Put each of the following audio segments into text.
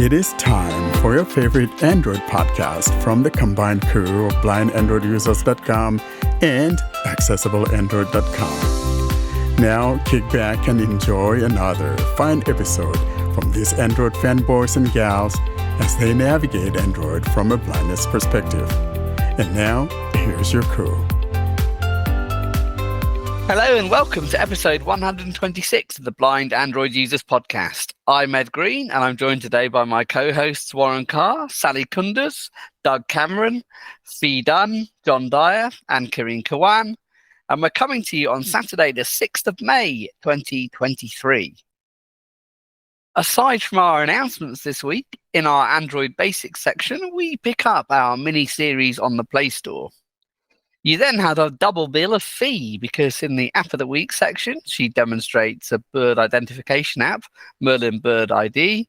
It is time for your favorite Android podcast from the combined crew of blindandroidusers.com and accessibleandroid.com. Now, kick back and enjoy another fine episode from these Android fanboys and gals as they navigate Android from a blindness perspective. And now, here's your crew. Hello and welcome to episode 126 of the Blind Android Users Podcast. I'm Ed Green and I'm joined today by my co-hosts Warren Carr, Sally Kunders, Doug Cameron, Fee Dunn, John Dyer and Karine Kawan. And we're coming to you on Saturday the 6th of May 2023. Aside from our announcements this week, in our Android Basics section, we pick up our mini-series on the Play Store. You then had a double bill of Fee because in the App of the Week section, she demonstrates a bird identification app, Merlin Bird ID.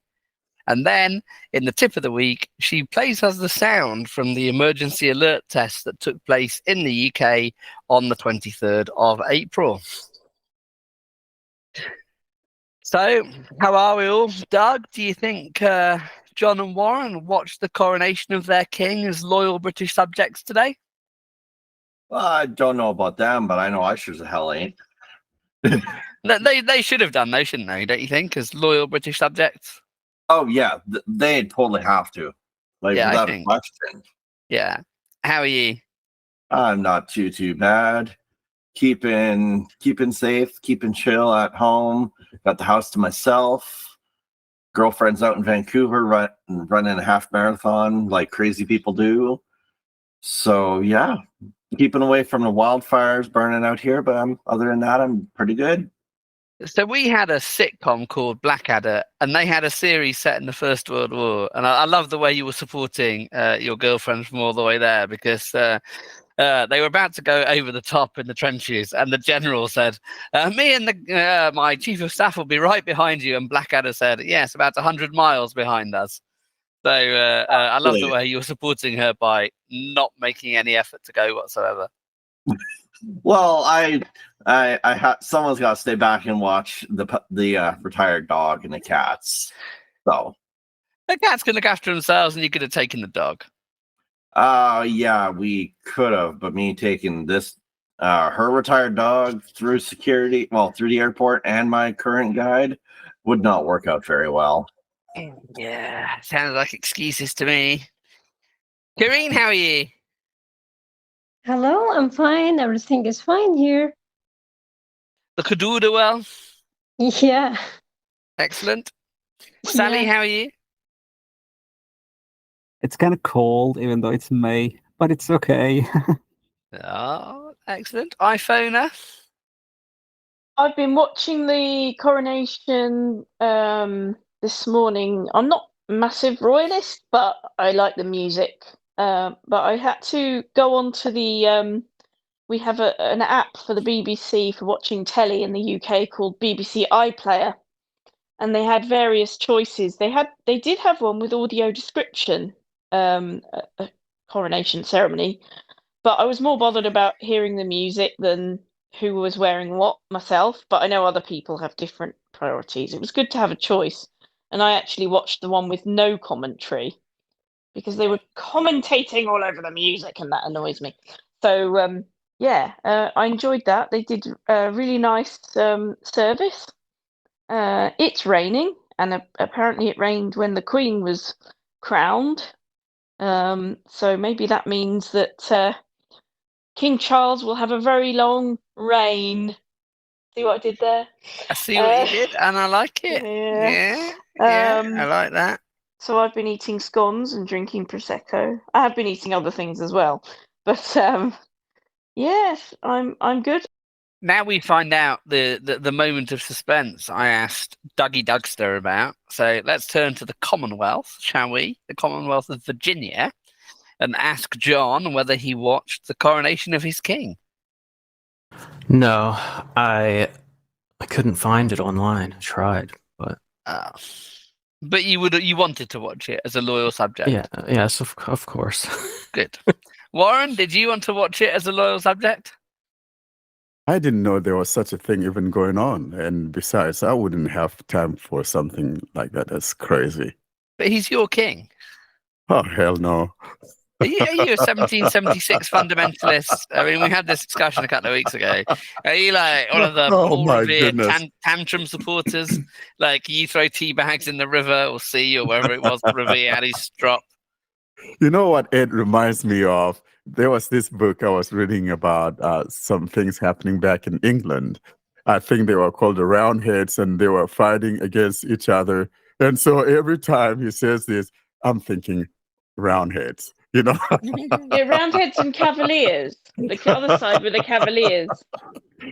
And then in the Tip of the Week, she plays us the sound from the emergency alert test that took place in the UK on the 23rd of April. So, how are we all? Doug, do you think John and Warren watched the coronation of their king as loyal British subjects today? Well, I don't know about them, but I know I sure as hell ain't. They should have done though, shouldn't they? Don't you think, as loyal British subjects? Oh yeah, they totally have to. Like Yeah, without a question. Yeah. How are you? I'm not too bad. Keeping safe, keeping chill at home. Got the house to myself. Girlfriend's out in Vancouver running a half marathon like crazy people do. So yeah. Keeping away from the wildfires burning out here, but other than that, I'm pretty good. So we had a sitcom called Blackadder, and they had a series set in the First World War. And I love the way you were supporting your girlfriend from all the way there, because they were about to go over the top in the trenches, and the general said, "Me and my chief of staff will be right behind you." And Blackadder said, "Yes, about 100 miles behind us." So I love the way you were supporting her by not making any effort to go whatsoever. Well, I someone's got to stay back and watch the retired dog and the cats. So the cats can look after themselves, and you could have taken the dog. Yeah, we could have, but me taking this her retired dog through security, through the airport, and my current guide would not work out very well. Yeah, sounds like excuses to me. Karine, how are you? Hello, I'm fine. Everything is fine here. The Kaduda well? Yeah. Excellent. Sally, how are you? It's kind of cold, even though it's May, but it's okay. Oh, excellent. iPhoner? I've been watching the coronation this morning. I'm not a massive royalist, but I like the music. But I had to go on to the we have an app for the BBC for watching telly in the UK called BBC iPlayer, and they had various choices. They did have one with audio description, a coronation ceremony, but I was more bothered about hearing the music than who was wearing what myself. But I know other people have different priorities. It was good to have a choice. And I actually watched the one with no commentary because they were commentating all over the music, and that annoys me. So, I enjoyed that. They did a really nice service. It's raining, and apparently it rained when the Queen was crowned. So maybe that means that King Charles will have a very long reign. See what I did there? I see what you did, and I like it. Yeah, I like that. So I've been eating scones and drinking Prosecco. I have been eating other things as well. But yes, I'm good. Now we find out the moment of suspense I asked Dougie Dugster about. So let's turn to the Commonwealth, shall we? The Commonwealth of Virginia, and ask John whether he watched the coronation of his king. No, I couldn't find it online. I tried, but but you wanted to watch it as a loyal subject. Yeah, yes, of course. Good. Warren, did you want to watch it as a loyal subject? I didn't know there was such a thing even going on. And besides, I wouldn't have time for something like that. That's crazy. but he's your king. Oh, hell no. Are you a 1776 fundamentalist? I mean, we had this discussion a couple of weeks ago. Are you like one of the more my revered goodness. tantrum supporters? Like you throw tea bags in the river or sea or wherever it was, Revere had his drop. You know what it reminds me of? There was this book I was reading about some things happening back in England. I think they were called the Roundheads, and they were fighting against each other. And so every time he says this, I'm thinking Roundheads, you know? Yeah, Roundheads and Cavaliers. The other side were the Cavaliers.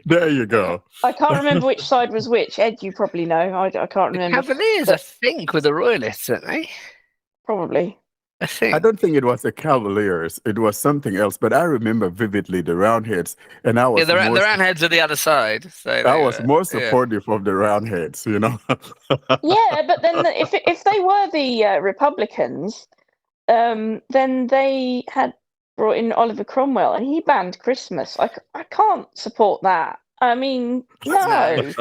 There you go. I can't remember which side was which. Ed, you probably know. I can't remember. Cavaliers, I think, were the royalists, aren't they? Probably. I think. I don't think it was the Cavaliers. It was something else, but I remember vividly the Roundheads, and I was Yeah, the Roundheads are the other side. So I was more supportive of the Roundheads, you know. Yeah, but then if they were the Republicans, then they had brought in Oliver Cromwell, and he banned Christmas. I can't support that. I mean, no.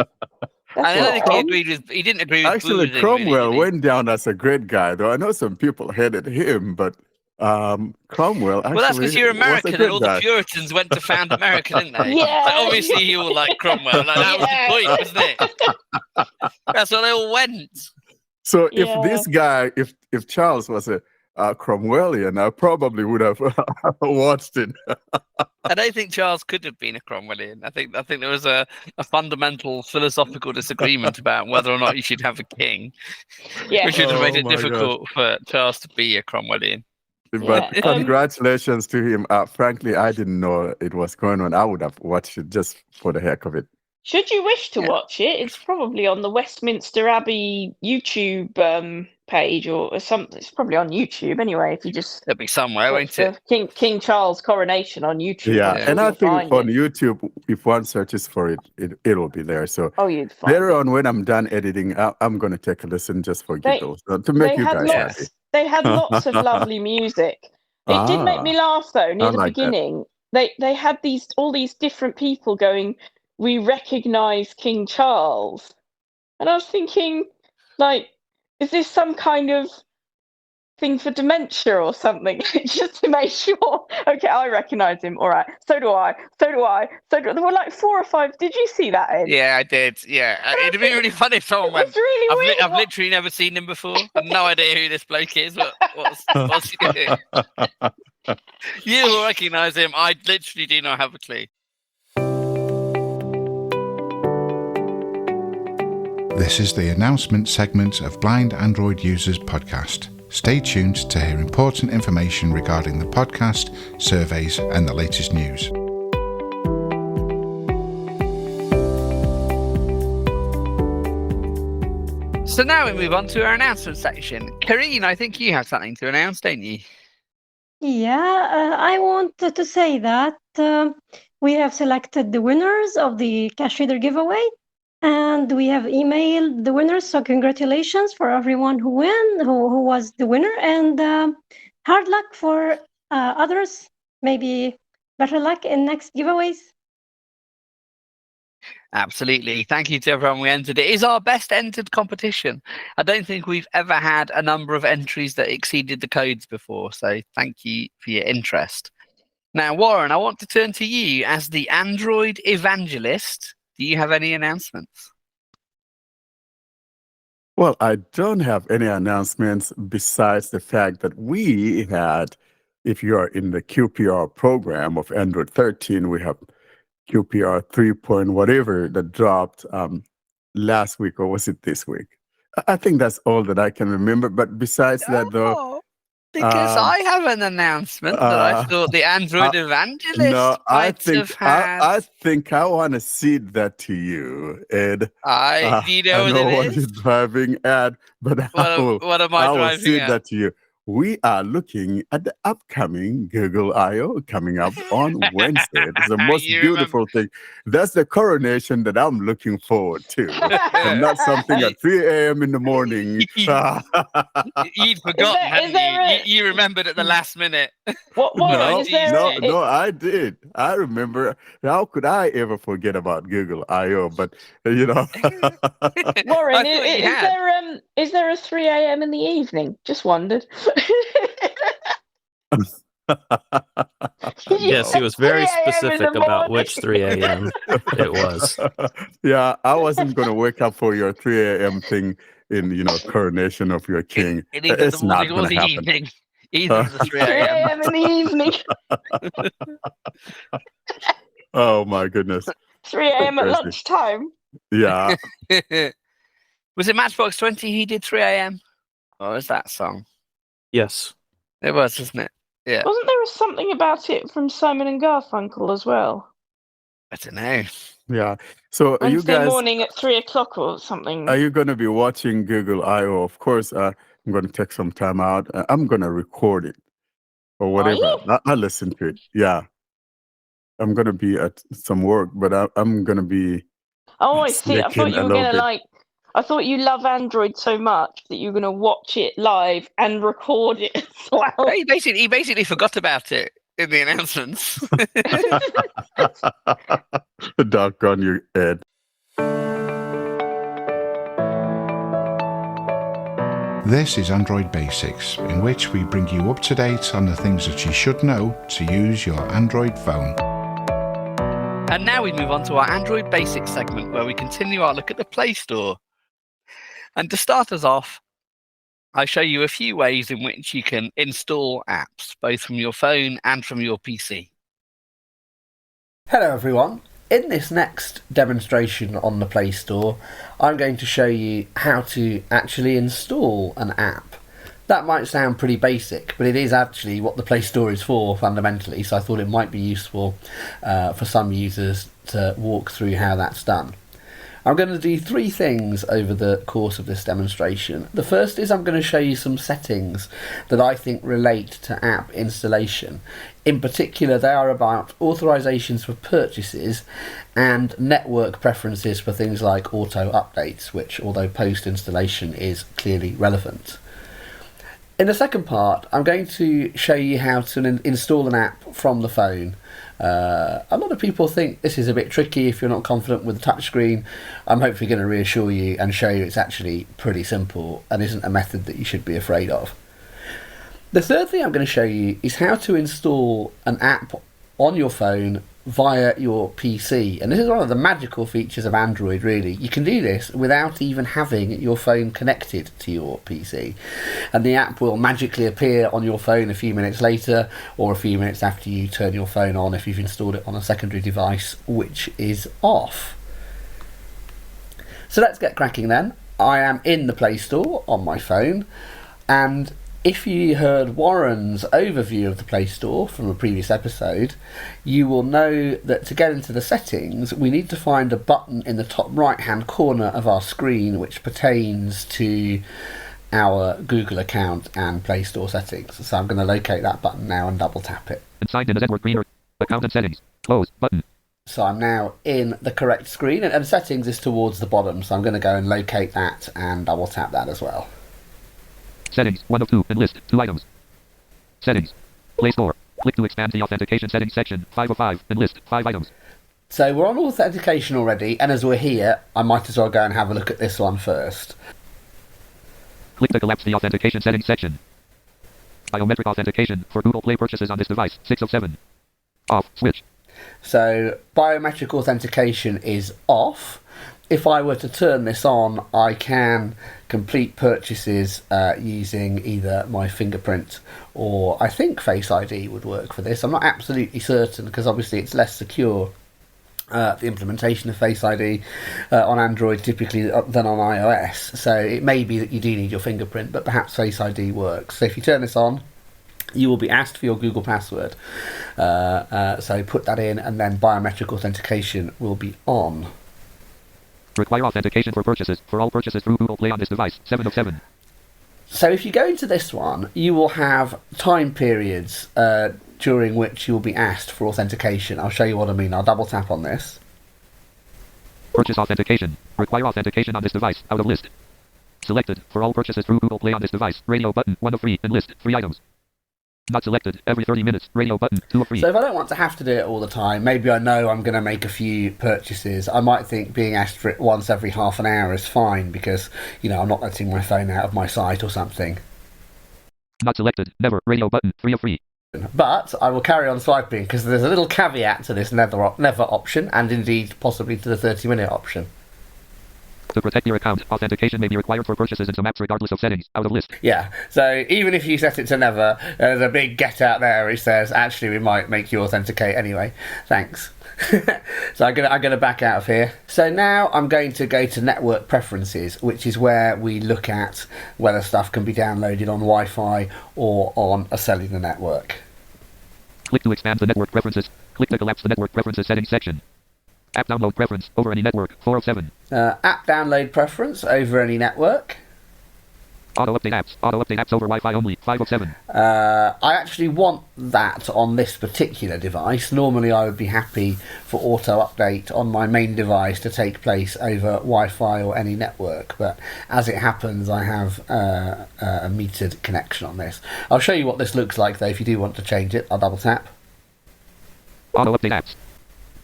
I don't think he didn't agree with Actually, boozing, Cromwell really, went down as a great guy, though. I know some people hated him, but Cromwell actually. Well, that's because you're American, and all guy. the Puritans went to found America, didn't they? Yeah. So obviously, you all like Cromwell. Like, that was the point, wasn't it? That's why they all went. So if this guy, if Charles was a Cromwellian, I probably would have watched it. I don't think Charles could have been a Cromwellian. I think there was a fundamental philosophical disagreement about whether or not you should have a king, which would have made it difficult for Charles to be a Cromwellian. But congratulations to him. Frankly, I didn't know it was going on. I would have watched it just for the heck of it. Should you wish to watch it, it's probably on the Westminster Abbey YouTube page or something. It's probably on YouTube anyway. If you just it'll be somewhere, won't it? King Charles coronation on YouTube. Yeah, and I think on YouTube, if one searches for it, it'll be there. So you'd find later on, when I'm done editing, I'm going to take a listen just for giggles to make you guys happy. They had lots of lovely music. It did make me laugh though. Near the beginning, they had all these different people going, "We recognise King Charles," and I was thinking, like, is this some kind of thing for dementia or something? Just to make sure. Okay, I recognise him. All right, so do I. There were like 4 or 5. Did you see that, Ed? Yeah, I did. Yeah, it'd be really funny if someone went. Really weird. I've literally never seen him before. I've no idea who this bloke is. What's he doing? You will recognise him. I literally do not have a clue. This is the announcement segment of Blind Android Users podcast. Stay tuned to hear important information regarding the podcast, surveys, and the latest news. So now we move on to our announcement section. Karine, I think you have something to announce, don't you? Yeah, I wanted to say that we have selected the winners of the cash reader giveaway. And we have emailed the winners, so congratulations for everyone who was the winner, and hard luck for others. Maybe better luck in next giveaways. Absolutely. Thank you to everyone we entered. It is our best entered competition. I don't think we've ever had a number of entries that exceeded the codes before, so thank you for your interest. Now, Warren, I want to turn to you as the Android evangelist. Do you have any announcements? Well, I don't have any announcements besides the fact that we had, if you are in the QPR program of Android 13, we have QPR 3. Whatever that dropped last week, or was it this week? I think that's all that I can remember. But besides that, though, because I have an announcement that I thought the Android evangelist might have had. I think I want to cede that to you, Ed. Do you know I know what you're driving at, but what am I driving cede at? that to you. we are looking at the upcoming Google I.O. coming up on Wednesday. It's the most beautiful thing. That's the coronation that I'm looking forward to, and not something at 3 a.m. in the morning. You'd forgotten, hadn't you? You remembered at the last minute. No, I did. I remember. How could I ever forget about Google I.O.? But, Warren, is there a 3 a.m. in the evening? Just wondered. Yes, he was very specific about which 3 a.m. it was. Yeah, I wasn't going to wake up for your 3 a.m. thing in, coronation of your king. It's not going to happen. Evening. Either the 3 a.m. in the evening. Oh, my goodness. 3 a.m. at lunchtime. Yeah. Was it Matchbox 20 he did 3 a.m.? Or was that song? Yes. It was, wasn't it? Yeah. Wasn't there something about it from Simon and Garfunkel as well? I don't know. Yeah. So are you guys morning at 3 o'clock or something? Are you going to be watching Google I.O.? Of course, I'm going to take some time out. I'm going to record it or whatever. I'll listen to it. Yeah. I'm going to be at some work, but I'm going to be. Oh, I see. I thought you were going to I thought you love Android so much that you're going to watch it live and record it as well. He basically forgot about it in the announcements. Doggone you, Ed. This is Android Basics, in which we bring you up to date on the things that you should know to use your Android phone. And now we move on to our Android Basics segment, where we continue our look at the Play Store. And to start us off, I show you a few ways in which you can install apps, both from your phone and from your PC. Hello everyone. In this next demonstration on the Play Store, I'm going to show you how to actually install an app. That might sound pretty basic, but it is actually what the Play Store is for fundamentally, so I thought it might be useful for some users to walk through how that's done. I'm going to do three things over the course of this demonstration. The first is I'm going to show you some settings that I think relate to app installation. In particular, they are about authorizations for purchases and network preferences for things like auto updates, which, although post-installation, is clearly relevant. In the second part, I'm going to show you how to install an app from the phone. A lot of people think this is a bit tricky if you're not confident with the touchscreen. I'm hopefully going to reassure you and show you it's actually pretty simple and isn't a method that you should be afraid of. The third thing I'm going to show you is how to install an app on your phone via your PC. And this is one of the magical features of Android, really. You can do this without even having your phone connected to your PC. And the app will magically appear on your phone a few minutes later or a few minutes after you turn your phone on if you've installed it on a secondary device which is off. So let's get cracking then. I am in the Play Store on my phone, and if you heard Warren's overview of the Play Store from a previous episode, you will know that to get into the settings, we need to find a button in the top right-hand corner of our screen which pertains to our Google account and Play Store settings. So I'm going to locate that button now and double tap it. Signed in as Edward Greener. Account and settings. Close button. So I'm now in the correct screen, and settings is towards the bottom, so I'm going to go and locate that and double tap that as well. Settings, 1 of 2, and list, 2 items. Settings, Play Store. Click to expand the authentication settings section, 5 of 5, and list, 5 items. So we're on authentication already, and as we're here, I might as well go and have a look at this one first. Click to collapse the authentication settings section. Biometric authentication for Google Play purchases on this device, 6 of 7. Off, switch. So biometric authentication is off. If I were to turn this on, I can complete purchases using either my fingerprint or I think Face ID would work for this. I'm not absolutely certain because obviously it's less secure, the implementation of Face ID on Android typically than on iOS. So it may be that you do need your fingerprint, but perhaps Face ID works. So if you turn this on, you will be asked for your Google password. So put that in and then biometric authentication will be on. Require authentication for purchases, for all purchases through Google Play on this device, 7 of 7. So if you go into this one, you will have time periods during which you'll be asked for authentication. I'll show you what I mean. I'll double tap on this. Purchase authentication. Require authentication on this device. Out of list. Selected. For all purchases through Google Play on this device. Radio button. 1 of 3. And list. 3 items. Not selected. Every 30 minutes. Radio button. 2 of 3. So if I don't want to have to do it all the time, maybe I know I'm going to make a few purchases, I might think being asked for it once every half an hour is fine because, I'm not letting my phone out of my sight or something. Not selected. Never. Radio button. 3 of 3. But I will carry on swiping because there's a little caveat to this never option, and indeed possibly to the 30-minute option. To protect your account, authentication may be required for purchases in some apps regardless of settings. Out of list. Yeah, so even if you set it to never, there's a big get out there which says, actually, we might make you authenticate anyway. Thanks. So I'm gonna back out of here. So now I'm going to go to network preferences, which is where we look at whether stuff can be downloaded on Wi-Fi or on a cellular network. Click to expand the network preferences. Click to collapse the network preferences settings section. App download preference over any network. 4 of 7. App download preference over any network. Auto update apps. Auto update apps over Wi-Fi only. 5 of 7. I actually want that on this particular device. Normally I would be happy for auto update on my main device to take place over Wi-Fi or any network, but as it happens I have a metered connection on this. I'll show you what this looks like though if you do want to change it. I'll double tap. Auto update apps.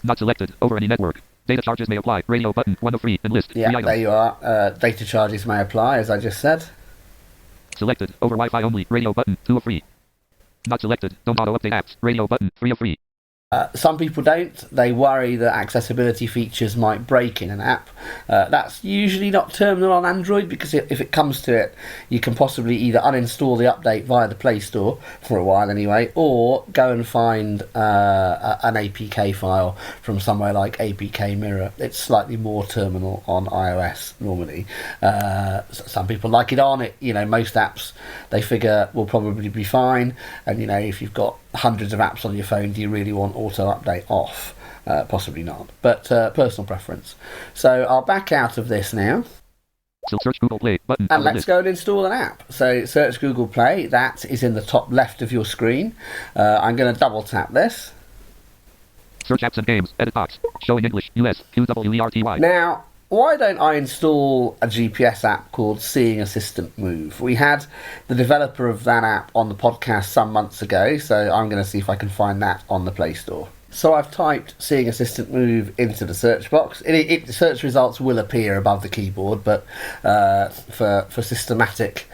Not selected. Over any network. Data charges may apply. Radio button. 1 of 3. And list. Yeah, there you are. Data charges may apply, as I just said. Selected. Over Wi-Fi only. Radio button. 2 of 3. Not selected. Don't auto update apps. Radio button. 3 of 3. Some people don't. They worry that accessibility features might break in an app. That's usually not terminal on Android because if it comes to it, you can possibly either uninstall the update via the Play Store, for a while anyway, or go and find an APK file from somewhere like APK Mirror. It's slightly more terminal on iOS normally. Some people like it on it. Most apps they figure will probably be fine. And if you've got hundreds of apps on your phone, do you really want auto update off? Possibly not, but personal preference. So I'll back out of this now. So search Google Play button. And let's go and install an app. So search Google Play. That is in the top left of your screen. I'm going to double tap this. Search apps and games. Edit box. Show in English. US. QWERTY. Now, why don't I install a GPS app called Seeing Assistant Move? We had the developer of that app on the podcast some months ago, so I'm going to see if I can find that on the Play Store. So I've typed Seeing Assistant Move into the search box. The search results will appear above the keyboard, but for systematic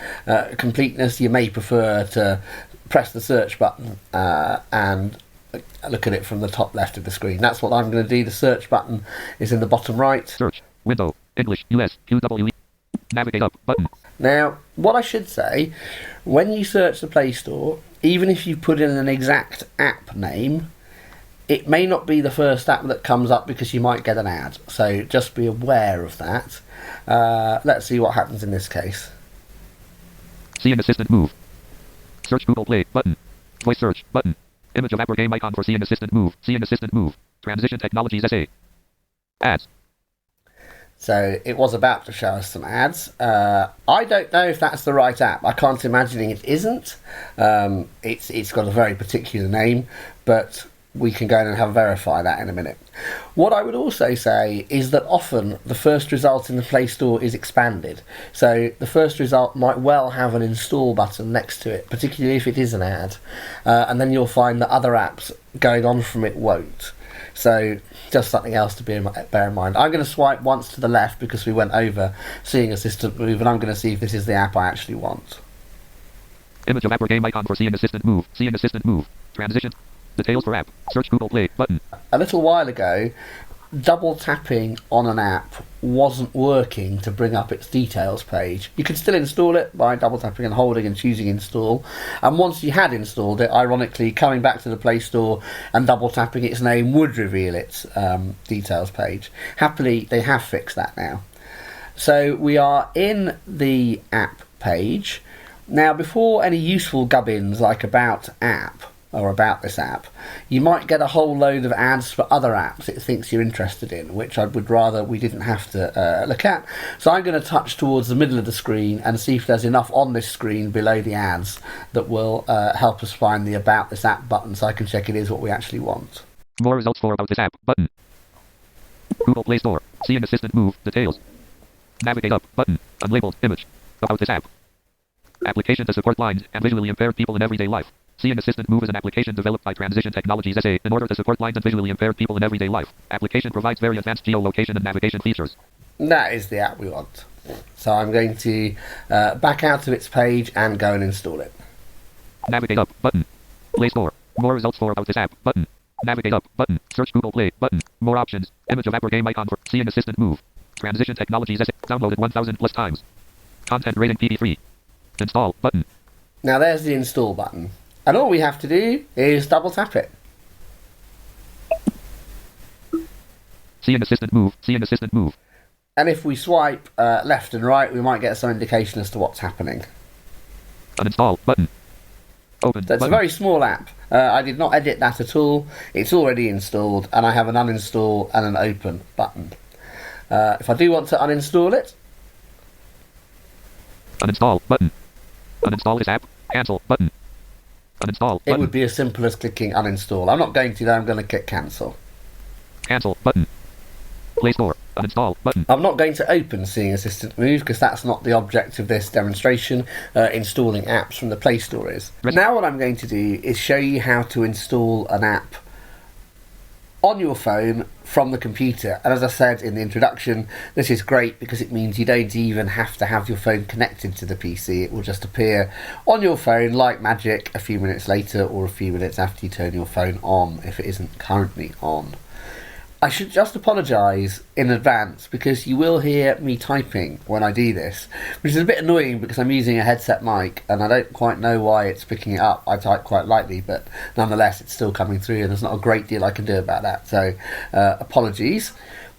completeness, you may prefer to press the search button and look at it from the top left of the screen. That's what I'm going to do. The search button is in the bottom right. Search. Window. English. US. QWE. Navigate up. Button. Now, what I should say, when you search the Play Store, even if you put in an exact app name, it may not be the first app that comes up because you might get an ad. So just be aware of that. Let's see what happens in this case. Seeing Assistant Move. Search Google Play. Button. Voice search. Button. Image of app or game icon for Seeing Assistant Move. Seeing Assistant Move. Transition Technologies SA. Ads. So it was about to show us some ads. I don't know if that's the right app. I can't imagine it isn't. It's got a very particular name, but we can go in and verify that in a minute. What I would also say is that often the first result in the Play Store is expanded. So the first result might well have an install button next to it, particularly if it is an ad. And then you'll find that other apps going on from it won't. So just something else to bear in mind. I'm going to swipe once to the left because we went over Seeing Assistant Move, and I'm going to see if this is the app I actually want. Image of app or game icon for Seeing Assistant Move. Seeing Assistant Move. Transition. Details for app. Search Google Play. Button. A little while ago, double tapping on an app wasn't working to bring up its details page. You could still install it by double tapping and holding and choosing install, and once you had installed it, ironically coming back to the Play Store and double tapping its name would reveal its details page. Happily they have fixed that now. So we are in the app page. Now before any useful gubbins like about app, or about this app, you might get a whole load of ads for other apps it thinks you're interested in, which I would rather we didn't have to look at. So I'm going to touch towards the middle of the screen and see if there's enough on this screen below the ads that will help us find the About This App button, so I can check it is what we actually want. More results for About This App button. Google Play Store. Seeing Assistant Move. Details. Navigate up button. Unlabeled image. About This App. Application to support blind and visually impaired people in everyday life. Seeing Assistant Move is an application developed by Transition Technologies SA in order to support blind and visually impaired people in everyday life. Application provides very advanced geolocation and navigation features. That is the app we want. So I'm going to back out of its page and go and install it. Navigate up button. Play Store. More results for About This App button. Navigate up button. Search Google Play button. More options. Image of app or game icon for Seeing Assistant Move. Transition Technologies SA. Downloaded 1,000 plus times. Content rating PD3. Install button. Now there's the install button. And all we have to do is double tap it. Seeing Assistant Move. Seeing Assistant Move. And if we swipe left and right, we might get some indication as to what's happening. Uninstall button. Open. So it's button. a very small app. I did not edit that at all. It's already installed, and I have an uninstall and an open button. If I do want to uninstall it, uninstall button. Uninstall this app. Cancel button. Uninstall button. It would be as simple as clicking uninstall. I'm not going to though, I'm going to click cancel. Cancel button. Play Store. Uninstall button. I'm not going to open Seeing Assistant Move because that's not the object of this demonstration. Installing apps from the Play Store is. Now what I'm going to do is show you how to install an app on your phone from the computer. And as I said in the introduction, this is great because it means you don't even have to have your phone connected to the PC. It will just appear on your phone like magic a few minutes later or a few minutes after you turn your phone on if it isn't currently on. I should just apologise in advance because you will hear me typing when I do this, which is a bit annoying because I'm using a headset mic and I don't quite know why it's picking it up. I type quite lightly, but nonetheless it's still coming through and there's not a great deal I can do about that, so apologies.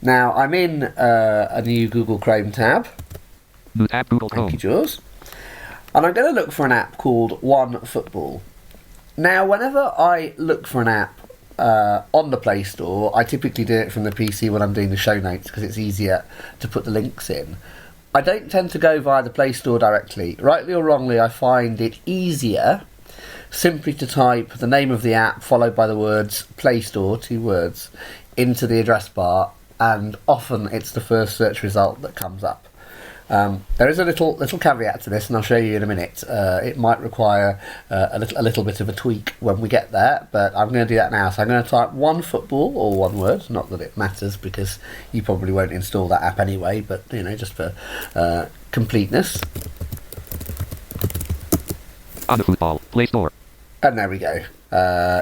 Now I'm in a new Google Chrome tab. New tab, Google Chrome. Thank you, Jules. And I'm going to look for an app called OneFootball. Now whenever I look for an app on the Play Store, I typically do it from the PC when I'm doing the show notes because it's easier to put the links in. I don't tend to go via the Play Store directly. Rightly or wrongly, I find it easier simply to type the name of the app followed by the words Play Store, 2 words, into the address bar, and often it's the first search result that comes up. There is a little caveat to this, and I'll show you in a minute. It might require a little bit of a tweak when we get there, but I'm going to do that now. So I'm going to type OneFootball, or one word. Not that it matters because you probably won't install that app anyway, but you know, just for completeness. On the football, Play Store. And there we go.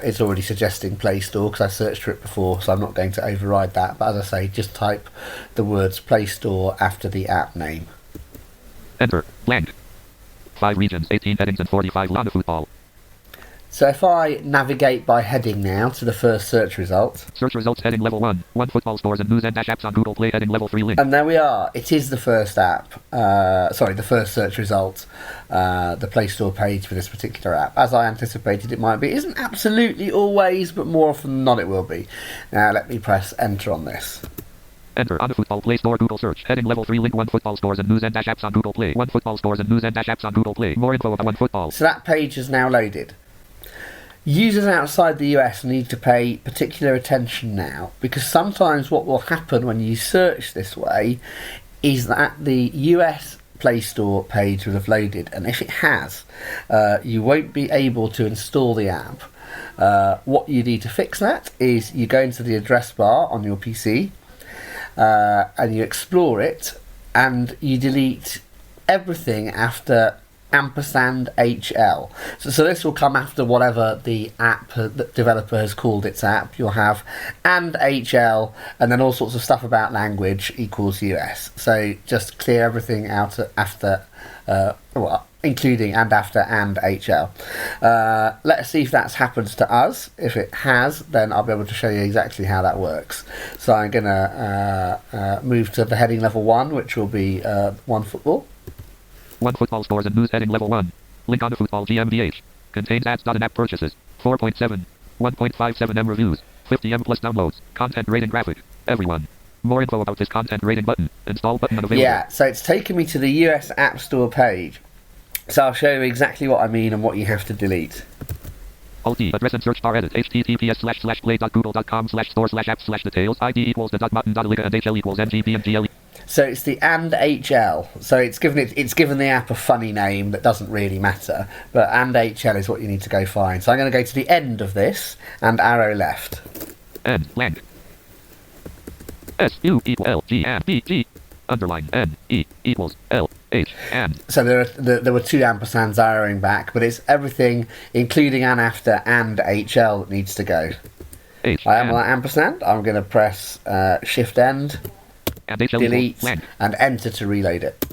It's already suggesting Play Store because I searched for it before, so I'm not going to override that. But as I say, just type the words Play Store after the app name. Enter. Blank. 5 regions, 18 headings, and 45 Lana football. So if I navigate by heading now to the first search result. Search results heading level 1. OneFootball stores and news and dash apps on Google Play heading level 3 link. And there we are. It is the first app. The first search result. The Play Store page for this particular app. As I anticipated it might be. It isn't absolutely always, but more often than not it will be. Now let me press enter on this. Enter on the football Play Store Google search heading level 3 link OneFootball stores and news and dash apps on Google Play. OneFootball stores and news and dash apps on Google Play. More info about OneFootball. So that page is now loaded. Users outside the US need to pay particular attention now because sometimes what will happen when you search this way is that the US Play Store page will have loaded, and if it has, you won't be able to install the app. What you need to fix that is you go into the address bar on your PC and you explore it and you delete everything after &HL. So this will come after whatever the app the developer has called its app. You'll have &HL and then all sorts of stuff about language equals US. So just clear everything out after, including and after &HL. Let's see if that's happened to us. If it has, then I'll be able to show you exactly how that works. So I'm going to move to the heading level 1, which will be OneFootball. OneFootball stores and news heading level 1. Link on the football GmbH. Contains ads.in app purchases. 4.7. 1.57M reviews. 50M plus downloads. Content rating graphic. Everyone. More info about this content rating button. Install button unavailable. Yeah, so it's taken me to the US App Store page. So I'll show you exactly what I mean and what you have to delete. Alt-E, address and search bar edit, https://play.google.com/store/app/details, ID equals the .button.liga and HL equals NGP and GLE. So it's the and HL. So it's given the app a funny name that doesn't really matter, but and HL is what you need to go find. So I'm going to go to the end of this and arrow left. N blank. S U equal L G and B G underline N E equals L H and. So there were two ampersands arrowing back, but it's everything, including and after and HL, that needs to go. H I am on that ampersand. I'm going to press Shift End, and HL delete, blank. and Enter to reload it.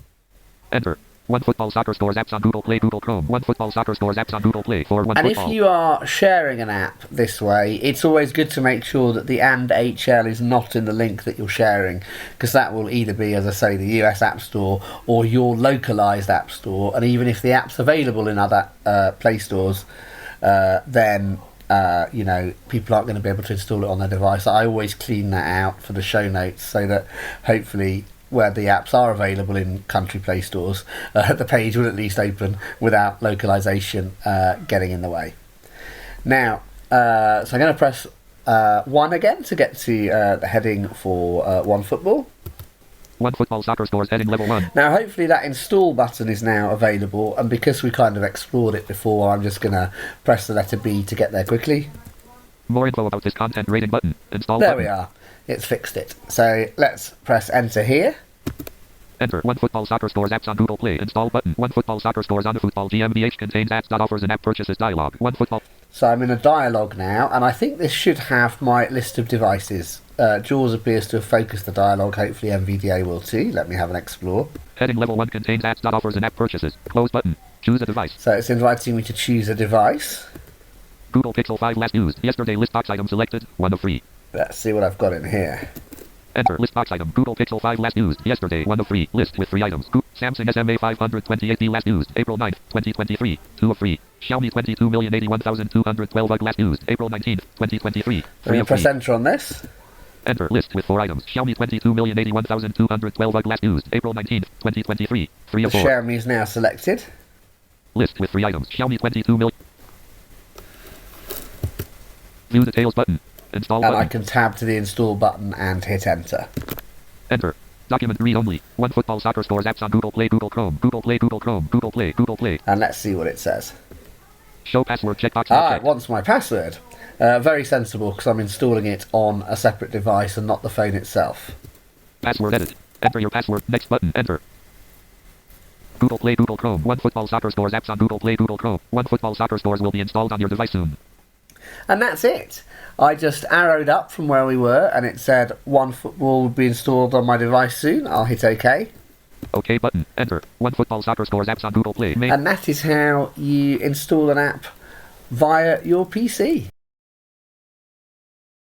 Enter. One Football Soccer Stores apps on Google Play, Google Chrome. One Football Soccer Stores apps on Google Play for one And football. if you are sharing an app this way, it's always good to make sure that the and HL is not in the link that you're sharing, because that will either be, as I say, the US App Store or your localized App Store. And even if the app's available in other Play Stores, then people aren't going to be able to install it on their device. I always clean that out for the show notes so that hopefully, where the apps are available in country Play Stores, the page will at least open without localization getting in the way. Now, so I'm going to press 1 again to get to the heading for OneFootball. One Football Soccer Stores heading level 1. Now, hopefully that install button is now available, and because we kind of explored it before, I'm just going to press the letter B to get there quickly. More info about this content rating button. Install There button. we are. It's fixed it. So let's press Enter here. Enter. One Football Soccer Stores apps on Google Play. Install button. One Football Soccer Stores on the Football GmbH contains apps that offers and app purchases dialog. One Football. So I'm in a dialogue now, and I think this should have my list of devices. JAWS appears to have focused the dialogue. Hopefully NVDA will too. Let me have an explore. Heading level 1 contains apps that offers and app purchases. Close button. Choose a device. So it's inviting me to choose a device. Google Pixel 5 last used. Yesterday list box item selected. 1 of 3. Let's see what I've got in here. Enter list box item. Google Pixel 5 last used. Yesterday 1 of 3. List with 3 items. Samsung SMA 528B last used. April 9th, 2023. 2 of 3. Xiaomi 22,081,212 UGG last used. April 19th, 2023. 3 of 3. Press Enter on this. Enter list with 4 items. Xiaomi 22,081,212 UGG last used. April 19th, 2023. 3 of 4. Xiaomi is now selected. List with 3 items. Xiaomi 22 million. View details button. Install And button. I can tab to the install button and hit Enter. Enter. Document read only. One Football Soccer Stores apps on Google Play, Google Chrome, Google Play, Google Chrome, Google Play, Google Play. And let's see what it says. Show password checkbox. It wants my password. Very sensible, because I'm installing it on a separate device and not the phone itself. Password edit. Enter your password. Next button. Enter. Google Play, Google Chrome. One Football Soccer Stores apps on Google Play, Google Chrome. One Football Soccer Stores will be installed on your device soon. And that's it. I just arrowed up from where we were, and it said OneFootball will be installed on my device soon. I'll hit OK. OK button. Enter. One Football Soccer Stores apps on Google Play. And that is how you install an app via your PC.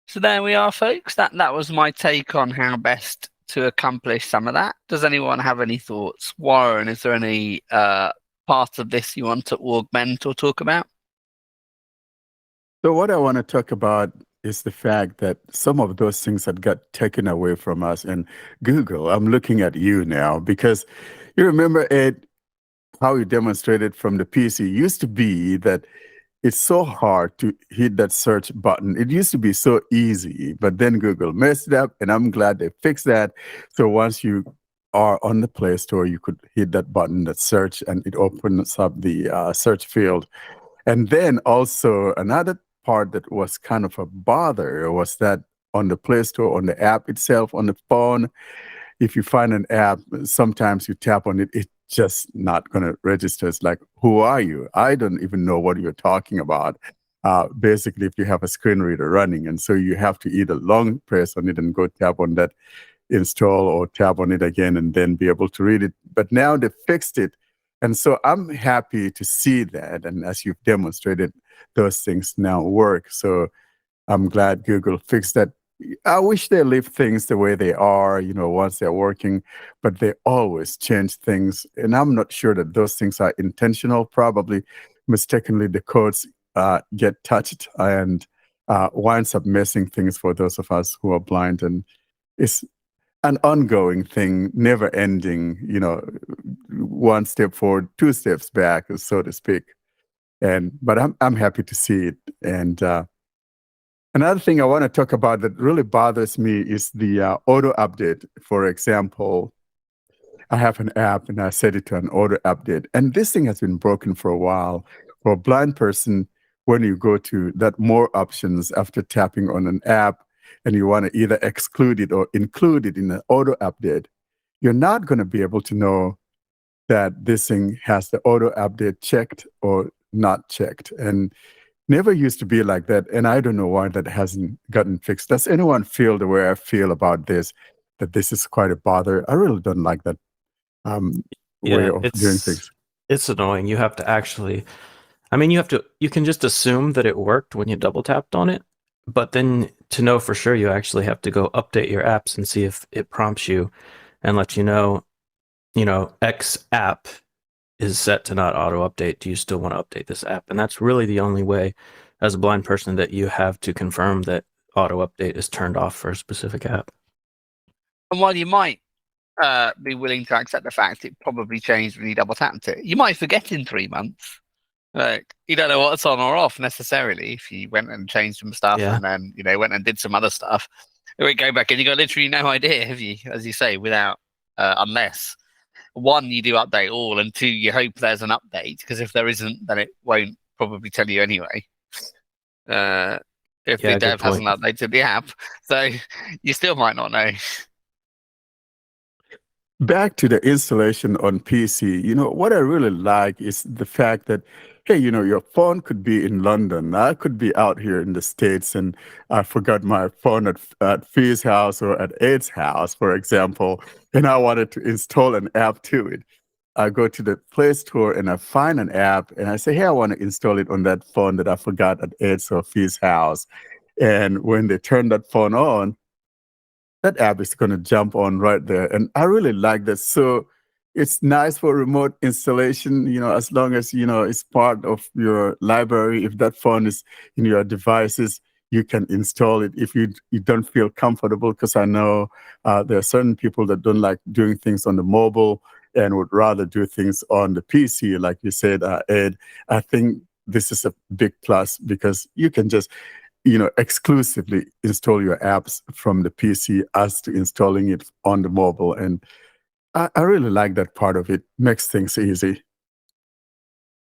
So there we are, folks. That was my take on how best to accomplish some of that. Does anyone have any thoughts? Warren, is there any part of this you want to augment or talk about? So what I want to talk about is the fact that some of those things that got taken away from us. And Google, I'm looking at you now, because you remember, Ed, how you demonstrated from the PC used to be that it's so hard to hit that search button. It used to be so easy, but then Google messed it up, and I'm glad they fixed that. So once you are on the Play Store, you could hit that button, that search, and it opens up the search field. And then also another part that was kind of a bother was that on the Play Store, on the app itself, on the phone, if you find an app, sometimes you tap on it, it's just not going to register. It's like, who are you? I don't even know what you're talking about. Basically, if you have a screen reader running, and so you have to either long press on it and go tap on that install, or tap on it again and then be able to read it. But now they fixed it. And so I'm happy to see that. And as you've demonstrated, those things now work. So I'm glad Google fixed that. I wish they leave things the way they are, once they're working, but they always change things. And I'm not sure that those things are intentional. Probably mistakenly, the codes get touched and winds up missing things for those of us who are blind. And it's an ongoing thing, never ending, one step forward, two steps back, so to speak. But I'm happy to see it. And another thing I want to talk about that really bothers me is the auto update. For example, I have an app and I set it to an auto update. And this thing has been broken for a while. For a blind person, when you go to that more options after tapping on an app and you want to either exclude it or include it in an auto update, you're not going to be able to know that this thing has the auto update checked or not checked. And never used to be like that. And I don't know why that hasn't gotten fixed. Does anyone feel the way I feel about this, that this is quite a bother? I really don't like that way of doing things. It's annoying. You have to actually, you can just assume that it worked when you double tapped on it, but then to know for sure, you actually have to go update your apps and see if it prompts you and let you know, X app is set to not auto update. Do you still want to update this app? And that's really the only way as a blind person that you have to confirm that auto update is turned off for a specific app. And while you might be willing to accept the fact it probably changed when you double tapped it, you might forget in 3 months. You don't know what's on or off necessarily if you went and changed some stuff and then went and did some other stuff. You go back and you got literally no idea, have you? As you say, without unless one, you do update all, and two, you hope there's an update, because if there isn't, then it won't probably tell you anyway. If the dev hasn't updated the app, so you still might not know. Back to the installation on PC, what I really like is the fact that, hey, your phone could be in London. I could be out here in the States and I forgot my phone at Fee's house or at Ed's house, for example, and I wanted to install an app to it. I go to the Play Store and I find an app and I say, hey, I want to install it on that phone that I forgot at Ed's or Fee's house. And when they turn that phone on, that app is going to jump on right there. And I really like that. So it's nice for remote installation, as long as, it's part of your library. If that phone is in your devices, you can install it if you don't feel comfortable, because I know there are certain people that don't like doing things on the mobile and would rather do things on the PC, like you said, Ed. I think this is a big plus because you can just exclusively install your apps from the PC as to installing it on the mobile. And I really like that part of it. Makes things easy.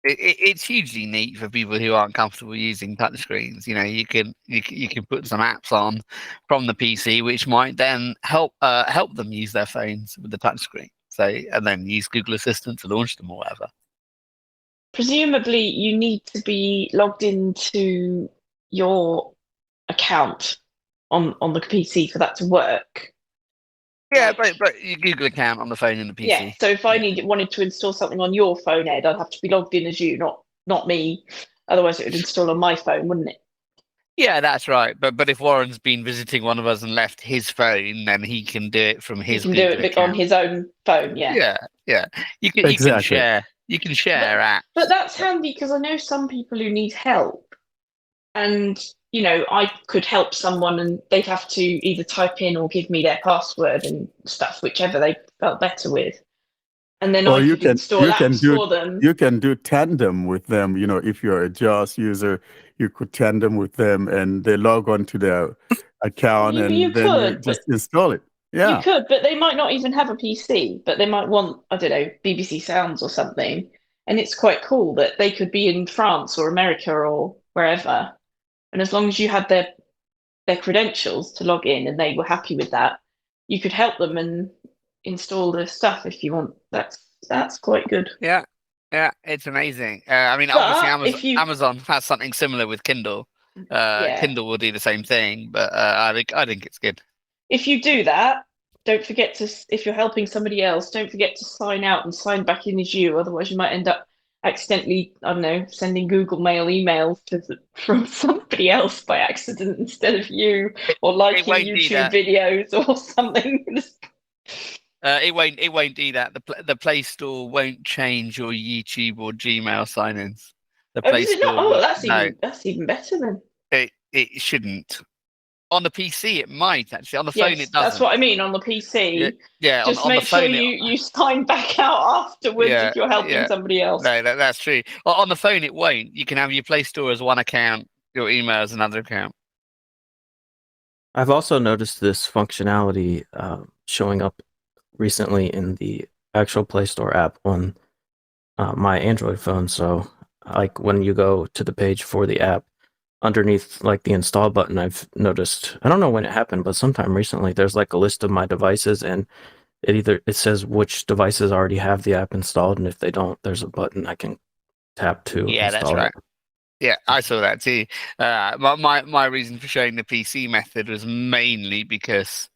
It's hugely neat for people who aren't comfortable using touchscreens. You can put some apps on from the PC, which might then help them use their phones with the touchscreen. So, and then use Google Assistant to launch them or whatever. Presumably, you need to be logged into your account on the PC for that to work. Yeah, but your Google account on the phone and the PC. Yeah, so if I wanted to install something on your phone, Ed, I'd have to be logged in as you, not me. Otherwise, it would install on my phone, wouldn't it? Yeah, that's right. But if Warren's been visiting one of us and left his phone, then he can do it from his. He can do it account. on his own phone. Yeah. Yeah. You can share. You can share apps. But that's handy because I know some people who need help, and I could help someone, and they'd have to either type in or give me their password and stuff, whichever they felt better with. And then I could install apps for them. You can do tandem with them. If you're a JAWS user, you could tandem with them, and they log on to their account, you just install it. Yeah, you could, but they might not even have a PC. But they might want, I don't know, BBC Sounds or something. And it's quite cool that they could be in France or America or wherever. And as long as you had their credentials to log in and they were happy with that, you could help them and install the stuff if you want. That's quite good. Yeah, it's amazing. Obviously, Amazon has something similar with Kindle. Kindle will do the same thing, but I think it's good. If you do that, don't forget to, if you're helping somebody else, don't forget to sign out and sign back in as you. Otherwise, you might end up accidentally, I don't know, sending Google Mail emails from somebody else by accident instead of you, or liking YouTube videos or something. It won't do that. The Play Store won't change your YouTube or Gmail sign-ins. The Oh, Play does it Store. not? Oh, No, that's even better then. it shouldn't. On the PC, it might actually. On the phone, Yes, it doesn't. that's what I mean. On the PC, Yeah. just On the make sure phone, you sign back out afterwards Yeah, if you're helping yeah. somebody else. No, that's true. On the phone, it won't. You can have your Play Store as one account, your email as another account. I've also noticed this functionality showing up recently in the actual Play Store app on my Android phone. So, like when you go to the page for the app, underneath like the install button, I've noticed, I don't know when it happened, but sometime recently, there's like a list of my devices, and it says which devices already have the app installed, and if they don't, there's a button I can tap to Yeah, that's install right. it. Yeah, I saw that too. My reason for showing the PC method was mainly because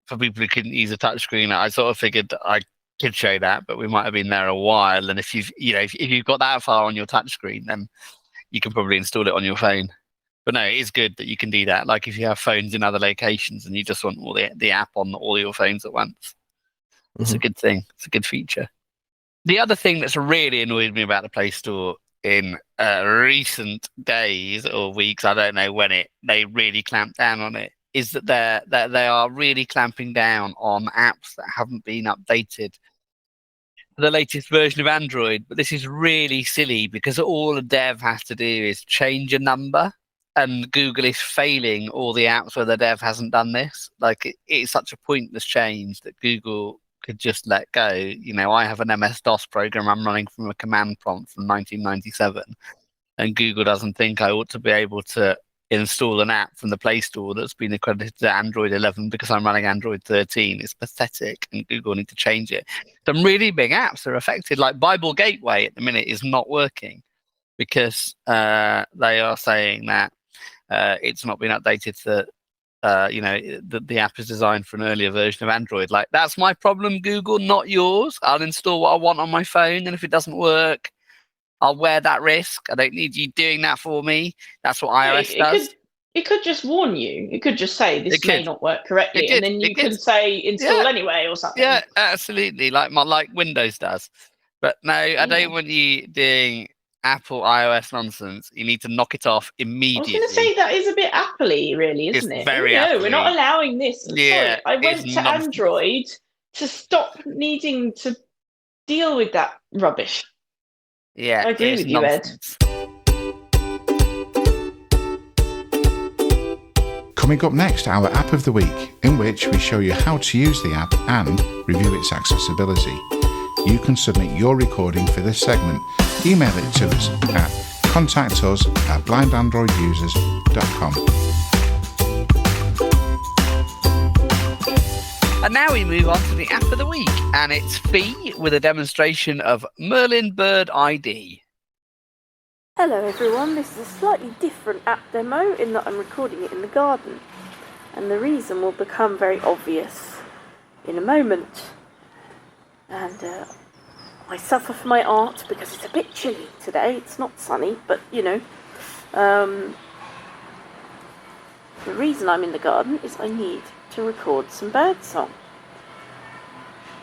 for people who couldn't use a touchscreen, I sort of figured I could show that, but we might have been there a while. And if you've got that far on your touchscreen, then you can probably install it on your phone. But no, it is good that you can do that. Like if you have phones in other locations and you just want all the app on all your phones at once, it's a good thing. It's a good feature. The other thing that's really annoyed me about the Play Store in recent days or weeks, I don't know when they really clamped down on it, is that they are really clamping down on apps that haven't been updated for the latest version of Android. But this is really silly because all a dev has to do is change a number, and Google is failing all the apps where the dev hasn't done this. Like it's such a pointless change that Google could just let go. I have an MS-DOS program I'm running from a command prompt from 1997, and Google doesn't think I ought to be able to install an app from the Play Store that's been accredited to Android 11 because I'm running Android 13. It's pathetic, and Google need to change it. Some really big apps are affected, like Bible Gateway at the minute is not working because they are saying that it's not been updated to the app is designed for an earlier version of Android. Like, that's my problem, Google, not yours. I'll install what I want on my phone, and if it doesn't work, I'll wear that risk. I don't need you doing that for me. That's what iOS does. It could just warn you. It could just say this may not work correctly, and then you can say install anyway or something. Yeah, absolutely, like Windows does. But no, I don't want you doing Apple iOS nonsense. You need to knock it off immediately. I was going to say that is a bit Apple-y, really, isn't it? Very no, Apple-y. we're not allowing this. Yeah, sorry, I went to Android to stop needing to deal with that rubbish. Yeah, I agree with you, Ed. Coming up next, our App of the Week, in which we show you how to use the app and review its accessibility. You can submit your recording for this segment. Email it to us at contactus@blindandroidusers.com. And now we move on to the App of the Week, and it's Fee with a demonstration of Merlin Bird ID. Hello everyone, this is a slightly different app demo in that I'm recording it in the garden, and the reason will become very obvious in a moment. And I suffer for my art because it's a bit chilly today. It's not sunny, but the reason I'm in the garden is I need to record some birdsong.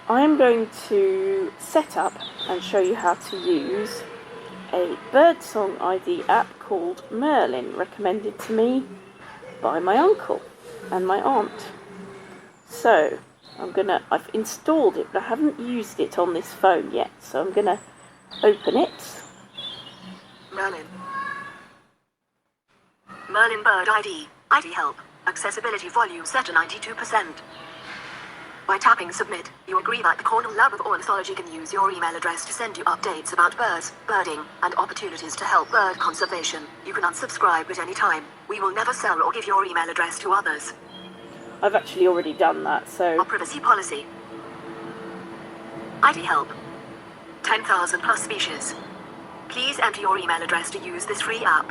I am going to set up and show you how to use a birdsong ID app called Merlin, recommended to me by my uncle and my aunt. So I've installed it, but I haven't used it on this phone yet, so I'm gonna open it. Merlin Bird ID help, accessibility volume set to 92%. By tapping submit, you agree that the Cornell Lab of Ornithology can use your email address to send you updates about birds, birding, and opportunities to help bird conservation. You can unsubscribe at any time. We will never sell or give your email address to others. I've actually already done that, so... Our privacy policy. ID help. 10,000 plus species. Please enter your email address to use this free app.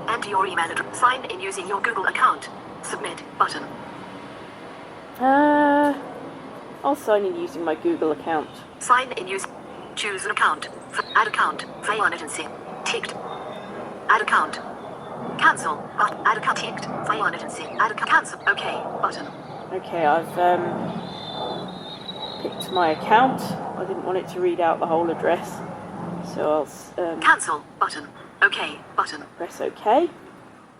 Enter your email address. Sign in using your Google account. Submit button. I'll sign in using my Google account. Sign in use. Choose an account. Add account. Say on it and see. Ticked. Add account. Cancel. Add account. Ticked. Say on it and see. Add account. Cancel. Okay. Button. Okay, I've picked my account. I didn't want it to read out the whole address, so I'll... Cancel. Button. OK button. Press OK.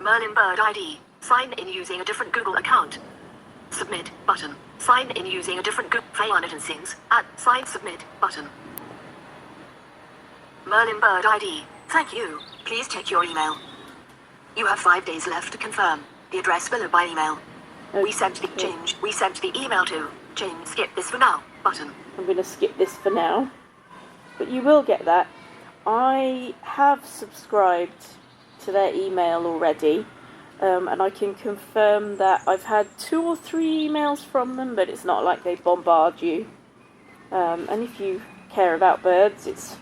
Merlin Bird ID. Sign in using a different Google account. Submit button. Sign in using a different Google. Sings. Add. Sign submit button. Merlin Bird ID. Thank you. Please check your email. You have 5 days left to confirm. The address below by email. Okay. We sent the email to James. Skip this for now button. I'm going to skip this for now. But you will get that. I have subscribed to their email already. And I can confirm that I've had 2 or 3 emails from them, but it's not like they bombard you. And if you care about birds, it's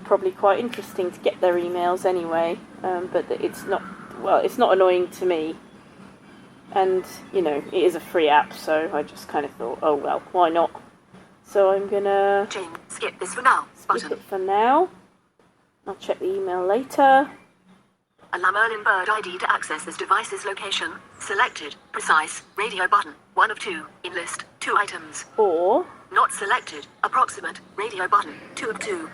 probably quite interesting to get their emails anyway. But it's not annoying to me. And, you know, it is a free app, so I just kind of thought, oh well, why not? So I'm gonna skip this for now button. Skip it for now. I'll check the email later. Allow Merlin Bird ID to access this device's location. Selected. Precise. Radio button. 1 of 2. In list. 2 items. Or not selected. Approximate. Radio button. 2 of 2.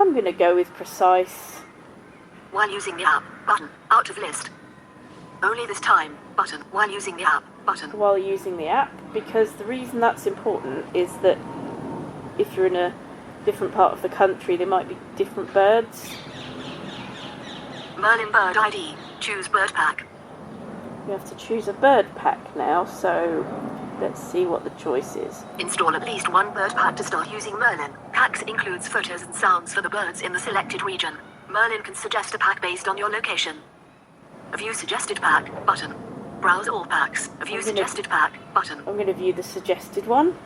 I'm going to go with precise. While using the app button. Out of list. Only this time button. While using the app button. While using the app, because the reason that's important is that if you're in a different part of the country, there might be different birds. Merlin Bird ID. Choose bird pack. You have to choose a bird pack now, so let's see what the choice is. Install at least 1 bird pack to start using Merlin. Packs includes photos and sounds for the birds in the selected region. Merlin can suggest a pack based on your location. View suggested pack button. Browse all packs. View suggested pack button. I'm going to view the suggested one.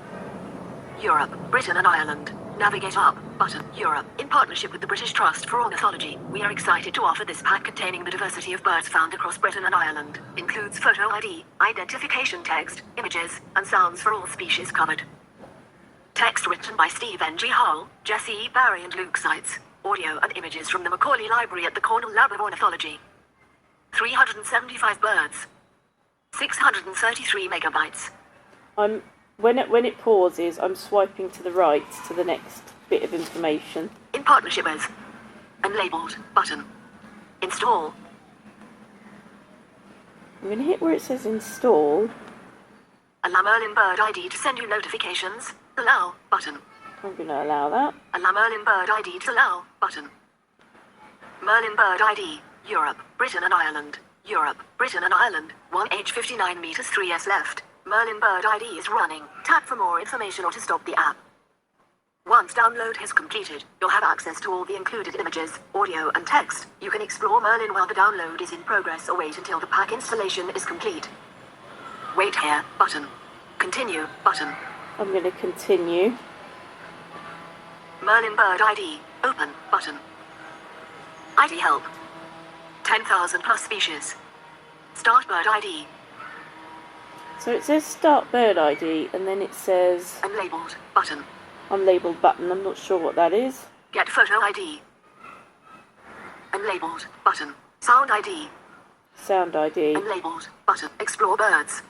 Europe, Britain and Ireland. Navigate up button. Europe. In partnership with the British Trust for Ornithology, we are excited to offer this pack containing the diversity of birds found across Britain and Ireland. Includes photo ID, identification text, images, and sounds for all species covered. Text written by Steve N.G. Hull, Jesse E. Barry and Luke Seitz. Audio and images from the Macaulay Library at the Cornell Lab of Ornithology. 375 birds. 633 megabytes. When it pauses, I'm swiping to the right to the next bit of information. In partnership with Unlabeled button. Install. I'm going to hit where it says install. Allow Merlin Bird ID to send you notifications. Allow button. I'm going to allow that. Allow Merlin Bird ID to allow button. Merlin Bird ID. Europe, Britain and Ireland. Europe, Britain and Ireland. 1H 59 meters 3S left. Merlin Bird ID is running. Tap for more information or to stop the app. Once download is completed, you'll have access to all the included images, audio and text. You can explore Merlin while the download is in progress or wait until the pack installation is complete. Wait here button. Continue button. I'm going to continue. Merlin Bird ID. Open button. ID help. 10,000 plus species. Start bird ID. So it says start bird ID and then it says Unlabeled button. Unlabeled button. I'm not sure what that is. Get photo ID. Unlabeled button. Sound ID. Sound ID. Unlabeled button. Explore birds.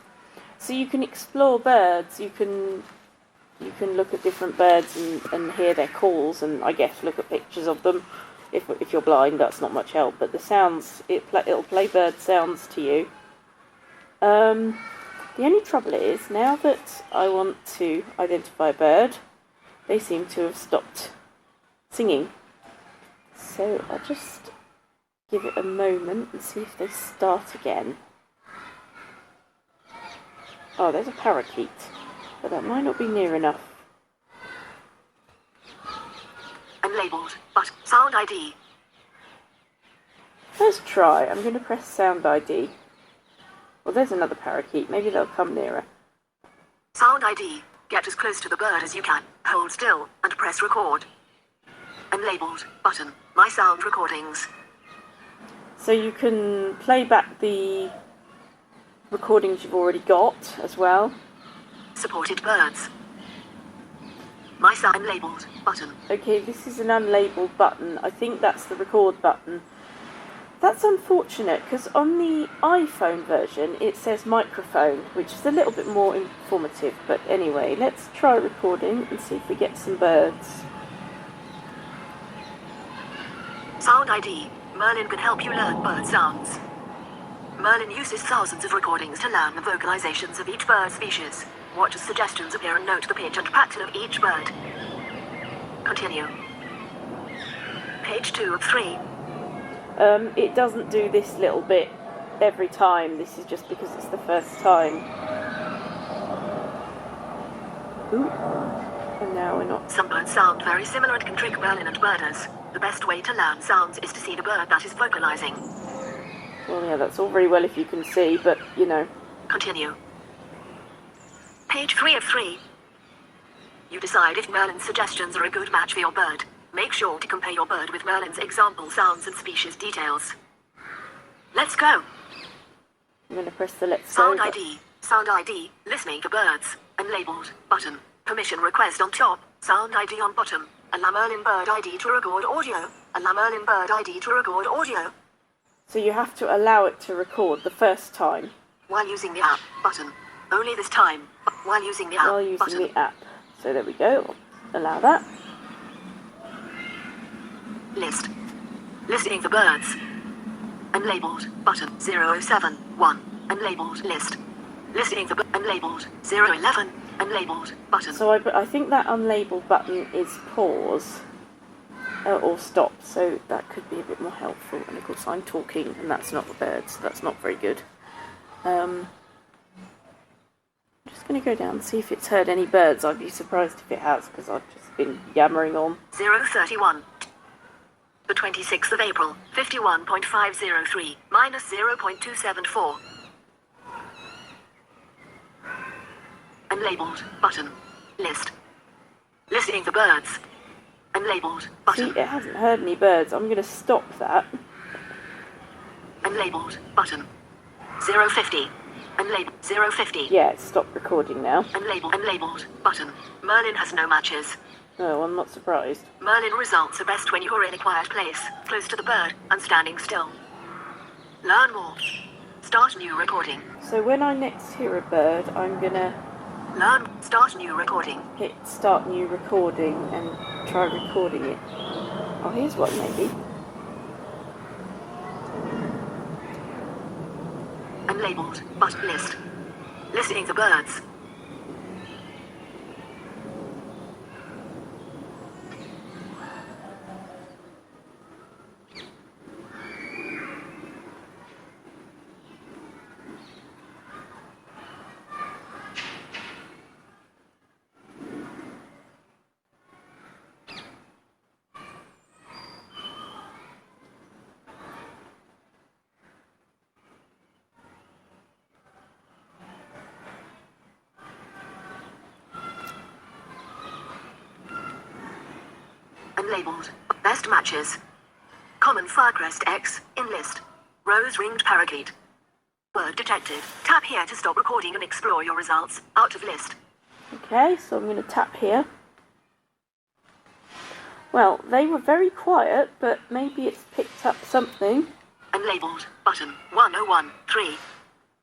So you can explore birds. You can look at different birds and hear their calls and I guess look at pictures of them. If you're blind, that's not much help. But the sounds, it'll play bird sounds to you. The only trouble is, now that I want to identify a bird, they seem to have stopped singing. So I'll just give it a moment and see if they start again. Oh, there's a parakeet, but that might not be near enough. Unlabeled, but sound ID. Let's try. I'm going to press sound ID. Well, there's another parakeet. Maybe they'll come nearer. Sound ID. Get as close to the bird as you can. Hold still and press record. Unlabeled button. My sound recordings. So you can play back the recordings you've already got as well. Supported birds. My sound unlabeled button. Okay, this is an unlabeled button. I think that's the record button. That's unfortunate because on the iPhone version it says microphone, which is a little bit more informative. But anyway, let's try recording and see if we get some birds. Sound ID. Merlin can help you learn bird sounds. Merlin uses thousands of recordings to learn the vocalizations of each bird species. Watch as suggestions appear and note the pitch and pattern of each bird. Continue. Page 2 of 3. It doesn't do this little bit every time. This is just because it's the first time. Ooh. And now we're not. Some birds sound very similar and can trick Merlin and birders. The best way to learn sounds is to see the bird that is vocalizing. Well, yeah, that's all very well if you can see, but, you know. Continue. Page 3 of 3. You decide if Merlin's suggestions are a good match for your bird. Make sure to compare your bird with Merlin's example sounds and species details. Let's go. I'm going to press the let's go. Sound ID. Sound ID. Listening for birds. Unlabeled. Button. Permission request on top. Sound ID on bottom. Allow Merlin Bird ID to record audio. Allow Merlin Bird ID to record audio. So you have to allow it to record the first time. While using the app. Button. Only this time. While using the app. While using button. the app. So there we go. Allow that. List. Listening for birds. Unlabeled. Button. 071. Unlabeled. List. Listening for unlabeled. 011. Unlabeled. Button. So I think that unlabeled button is pause. Or stop. So that could be a bit more helpful. And of course I'm talking and that's not the bird. So that's not very good. I'm just going to go down and see if it's heard any birds. I'd be surprised if it has because I've just been yammering on. 031. The 26th of April, 51.503, minus 0.274. Unlabeled, button. List. Listening for birds. Unlabeled, button. See, it hasn't heard any birds. I'm going to stop that. Unlabeled, button. 050. Unlabeled, 050. Yeah, it's stopped recording now. Unlabeled, button. Merlin has no matches. No, I'm not surprised. Merlin results are best when you're in a quiet place, close to the bird, and standing still. Learn more. Start new recording. So when I next hear a bird, I'm gonna start new recording. Hit start new recording and try recording it. Oh, here's one maybe. Unlabeled, but list. Listening for birds. Unlabeled. Best matches. Common firecrest X, in list. Rose-ringed parakeet. Word detected. Tap here to stop recording and explore your results. Out of list. Okay, so I'm going to tap here. Well, they were very quiet, but maybe it's picked up something. Unlabeled. Button. 101. 3.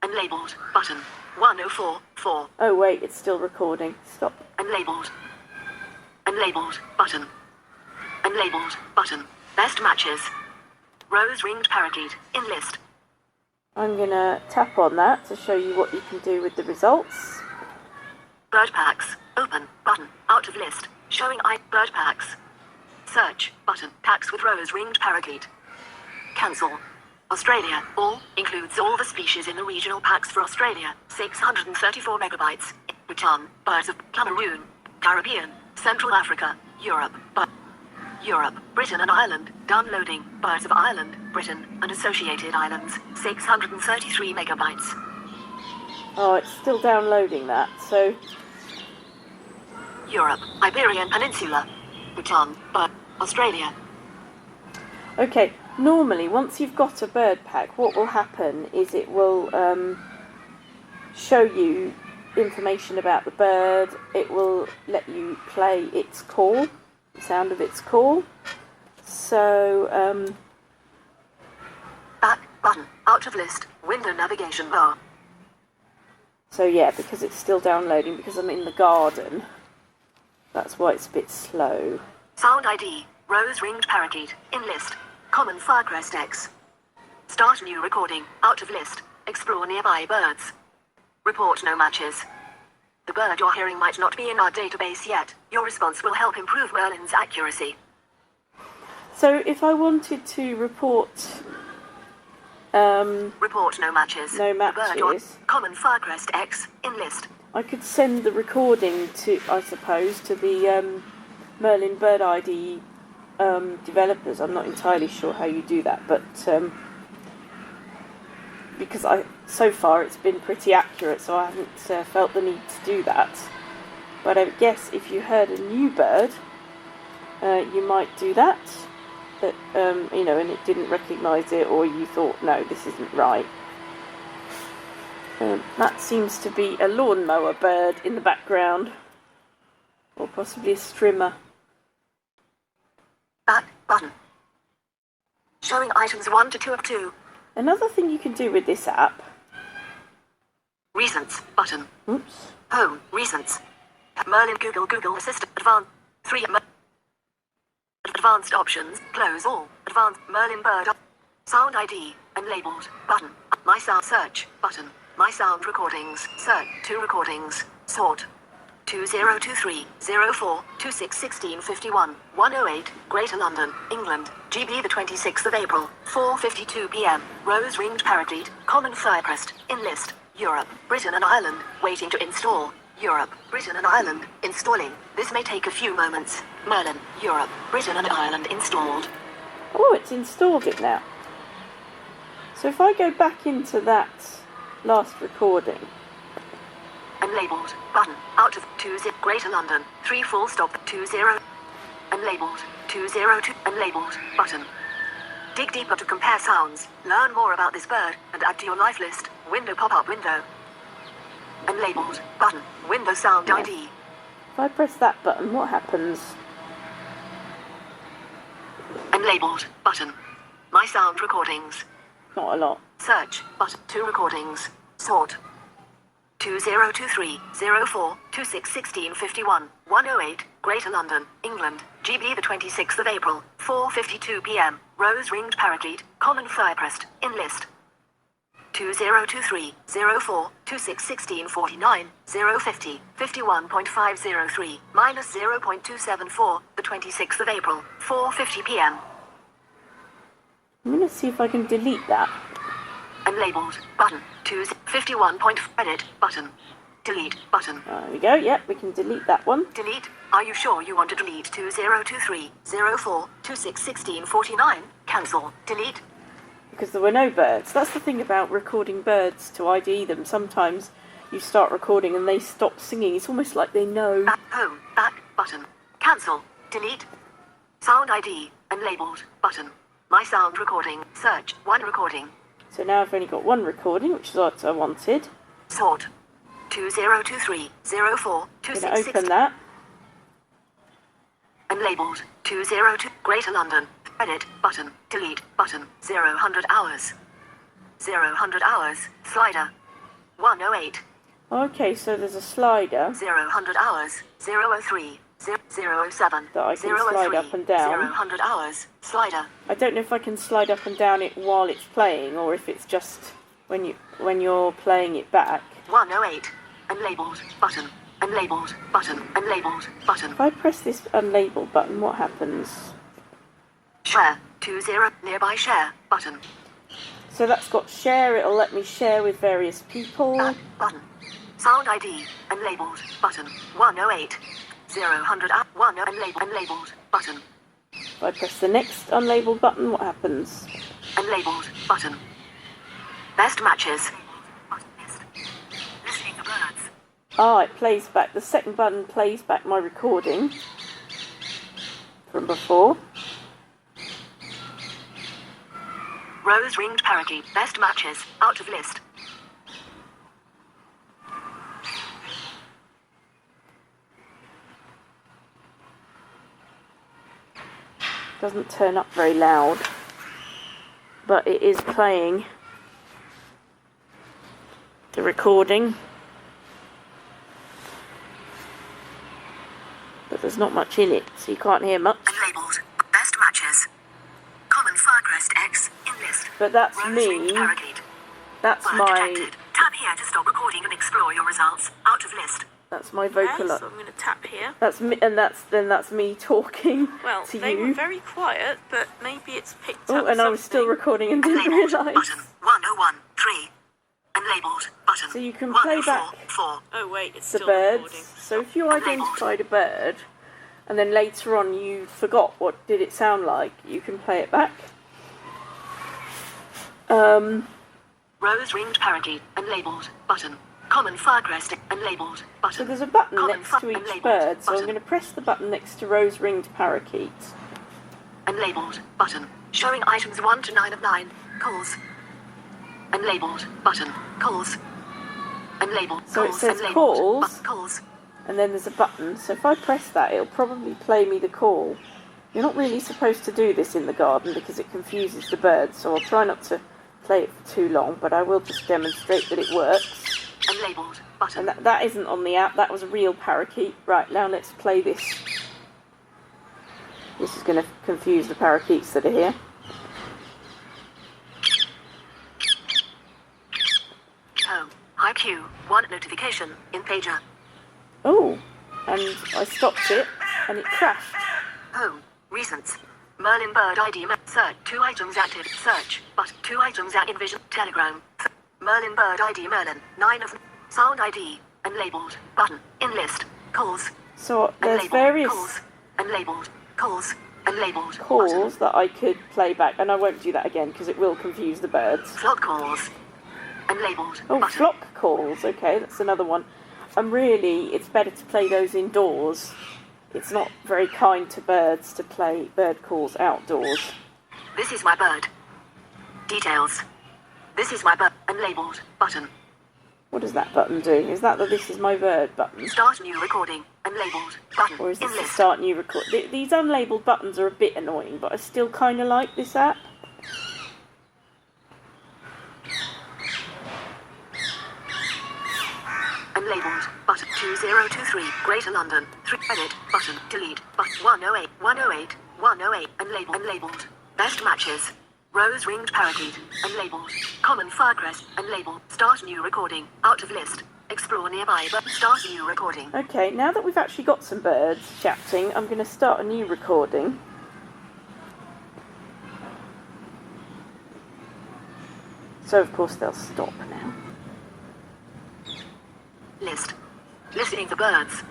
Unlabeled. Button. 104. 4. Oh wait, it's still recording. Stop. Unlabeled. Unlabeled. Button. Unlabeled. Button. Best matches. Rose-ringed parakeet. In list. I'm going to tap on that to show you what you can do with the results. Bird packs. Open. Button. Out of list. Showing bird packs. Search. Button. Packs with rose-ringed parakeet. Cancel. Australia. All. Includes all the species in the regional packs for Australia. 634 megabytes. Bhutan. Birds of Cameroon. Caribbean. Central Africa. Europe. Europe, Britain and Ireland, downloading, birds of Ireland, Britain, and associated islands, 633 megabytes. Oh, it's still downloading that, so... Europe, Iberian Peninsula, Bhutan, Australia. Okay, normally, once you've got a bird pack, what will happen is it will show you information about the bird, it will let you play its call, the sound of its call. So, back button, out of list, window navigation bar. So yeah, because it's still downloading, because I'm in the garden, that's why it's a bit slow. Sound ID, rose-ringed parakeet, in list. Common Firecrest X. Start new recording. Out of list. Explore nearby birds. Report no matches. The bird you're hearing might not be in our database yet. Your response will help improve Merlin's accuracy. So if I wanted to report... report no matches. No The bird matches. Common Firecrest X. In list. I could send the recording to, I suppose, to the Merlin Bird ID developers. I'm not entirely sure how you do that, but because so far it's been pretty accurate, so I haven't felt the need to do that. But I guess if you heard a new bird, you might do that. But you know, and it didn't recognise it, or you thought, no, this isn't right. That seems to be a lawnmower bird in the background, or possibly a strimmer. Back button. Showing items 1 to 2 of 2. Another thing you can do with this app. Recents button. Oops. Home recents. Merlin Google Assistant Advanced 3 Advanced options. Close all. Advanced Merlin Bird Sound ID unlabeled button. My sound search button. My sound recordings. Search 2 recordings. Sort 2023 04 26 16 51 108 Greater London, England. GB the 26th of April, 4:52 p.m. Rose ringed paraclete. Common Firecrest. In list. Europe, Britain and Ireland. Waiting to install. Europe, Britain and Ireland. Installing. This may take a few moments. Merlin, Europe, Britain and Ireland installed. Oh, it's installed it now. So if I go back into that last recording. Unlabeled button. Out of 20 Greater London. 3 full stop 20. Unlabeled 202 unlabeled button. Dig deeper to compare sounds. Learn more about this bird and add to your life list. Window pop-up window. Unlabeled button. Window sound ID. If I press that button, what happens? Unlabeled button. My sound recordings. Not a lot. Search button. 2 recordings. Sort 2023 04 26 16 51 108 Greater London, England. GB the 26th of April, 4:52 p.m. Rose ringed paraclete. Common Firecrest. In list. 2023 04 26 16 49 050 51.503 minus 0.274 the 26th of April, 4:50 p.m. I'm going to see if I can delete that. Unlabeled button. 51. Edit button. Delete button. There we go. Yep, we can delete that one. Delete. Are you sure you want to delete 2023 04 26 16 49? Cancel. Delete. Because there were no birds. That's the thing about recording birds to ID them. Sometimes you start recording and they stop singing. It's almost like they know. Back home. Back button. Cancel. Delete. Sound ID. Unlabeled button. My sound recording. Search. 1 recording. So now I've only got 1 recording, which is what I wanted. Sort 2023 04 26 I'm going to open that. Unlabeled 202 Greater London. Edit button. Delete button. 0 hours. 0 hours. Slider 108. Okay, so there's a slider. 0 hours. 003 007 that I can slide up and down. 0 hours. Slider. I don't know if I can slide up and down it while it's playing, or if it's just when you're playing it back. 108. Unlabeled button. Unlabeled button. Unlabeled button. If I press this unlabeled button, what happens? Share 20 nearby share button. So that's got share. It'll let me share with various people. Button. Sound ID. Unlabeled button. 108. 0 1 unlabeled button. If I press the next unlabeled button, what happens? Unlabeled button. Best matches. Listening for birds. Ah, it plays back. The second button plays back my recording from before. Rose ringed parakeet. Best matches. Out of list. Doesn't turn up very loud, but it is playing the recording. But there's not much in it, so you can't hear much. Unlabeled. Best matches. Common Firecrest. But that's Rose me. ringed parakeet. That's Bird my. detected. Tap here to stop recording and explore your results. Out of list. That's my Okay, vocal. so I'm going to tap here. That's me, and that's me talking Well, to they you. were very quiet, but maybe it's picked Oh, up and I was still something. recording and didn't Unlabeled. realise. Button. 1013. Unlabeled. Button. So you can play back 104. Oh wait, it's the still birds. recording. So if you identified a bird, and then later on you forgot what did it sound like, you can play it back. Rose ringed parakeet. Unlabeled. Button. Common firecrest. Unlabeled. Button. So there's a button Common next to each unlabeled. bird, so I'm Button. going to press the button next to rose ringed parakeet. Unlabeled. Button. Showing items 1 to 9 of 9. Calls. Unlabeled. Button. Calls. Unlabeled. So it calls. says Unlabeled. calls. Calls. And then there's a button, so if I press that it'll probably play me the call. You're not really supposed to do this in the garden because it confuses the birds, so I'll try not to play it for too long, but I will just demonstrate that it works. Unlabeled. Button. And that isn't on the app, that was a real parakeet. Right, now let's play this. This is going to confuse the parakeets that are here. Home. High Q. 1 notification. In pager. Oh, and I stopped it, and it crashed. Home. Recents. Merlin Bird ID. Search. 2 items active. Search. But 2 items at Envision. Telegram. Merlin Bird ID. Merlin. 9 of. Sound ID. Unlabeled. Button. In list. Calls. So there's Unlabeled. various Calls. Unlabeled. Calls. Unlabeled. calls that I could play back, and I won't do that again because it will confuse the birds. Flock calls. Unlabeled. Oh, Button. flock calls. Okay, that's another one. And really, it's better to play those indoors. It's not very kind to birds to play bird calls outdoors. This is my bird. Details. This is my bird. Unlabeled. Button. What does that button do? Is that the "This is my bird" button? Start new recording. Unlabeled. Button. Or is this In the list. start new record? These unlabeled buttons are a bit annoying, but I still kind of like this app. Unlabeled. Button. 2023. Greater London. 3. Edit. Button. Delete. Button. 108. 108. 108. Unlabeled. Unlabeled. Best matches. Rose ringed parakeet. Unlabeled. Common firecrest. Unlabeled. Start new recording. Out of list. Explore nearby. But start new recording. Okay, now that we've actually got some birds chatting, I'm going to start a new recording. So of course they'll stop now. List. Listening for birds.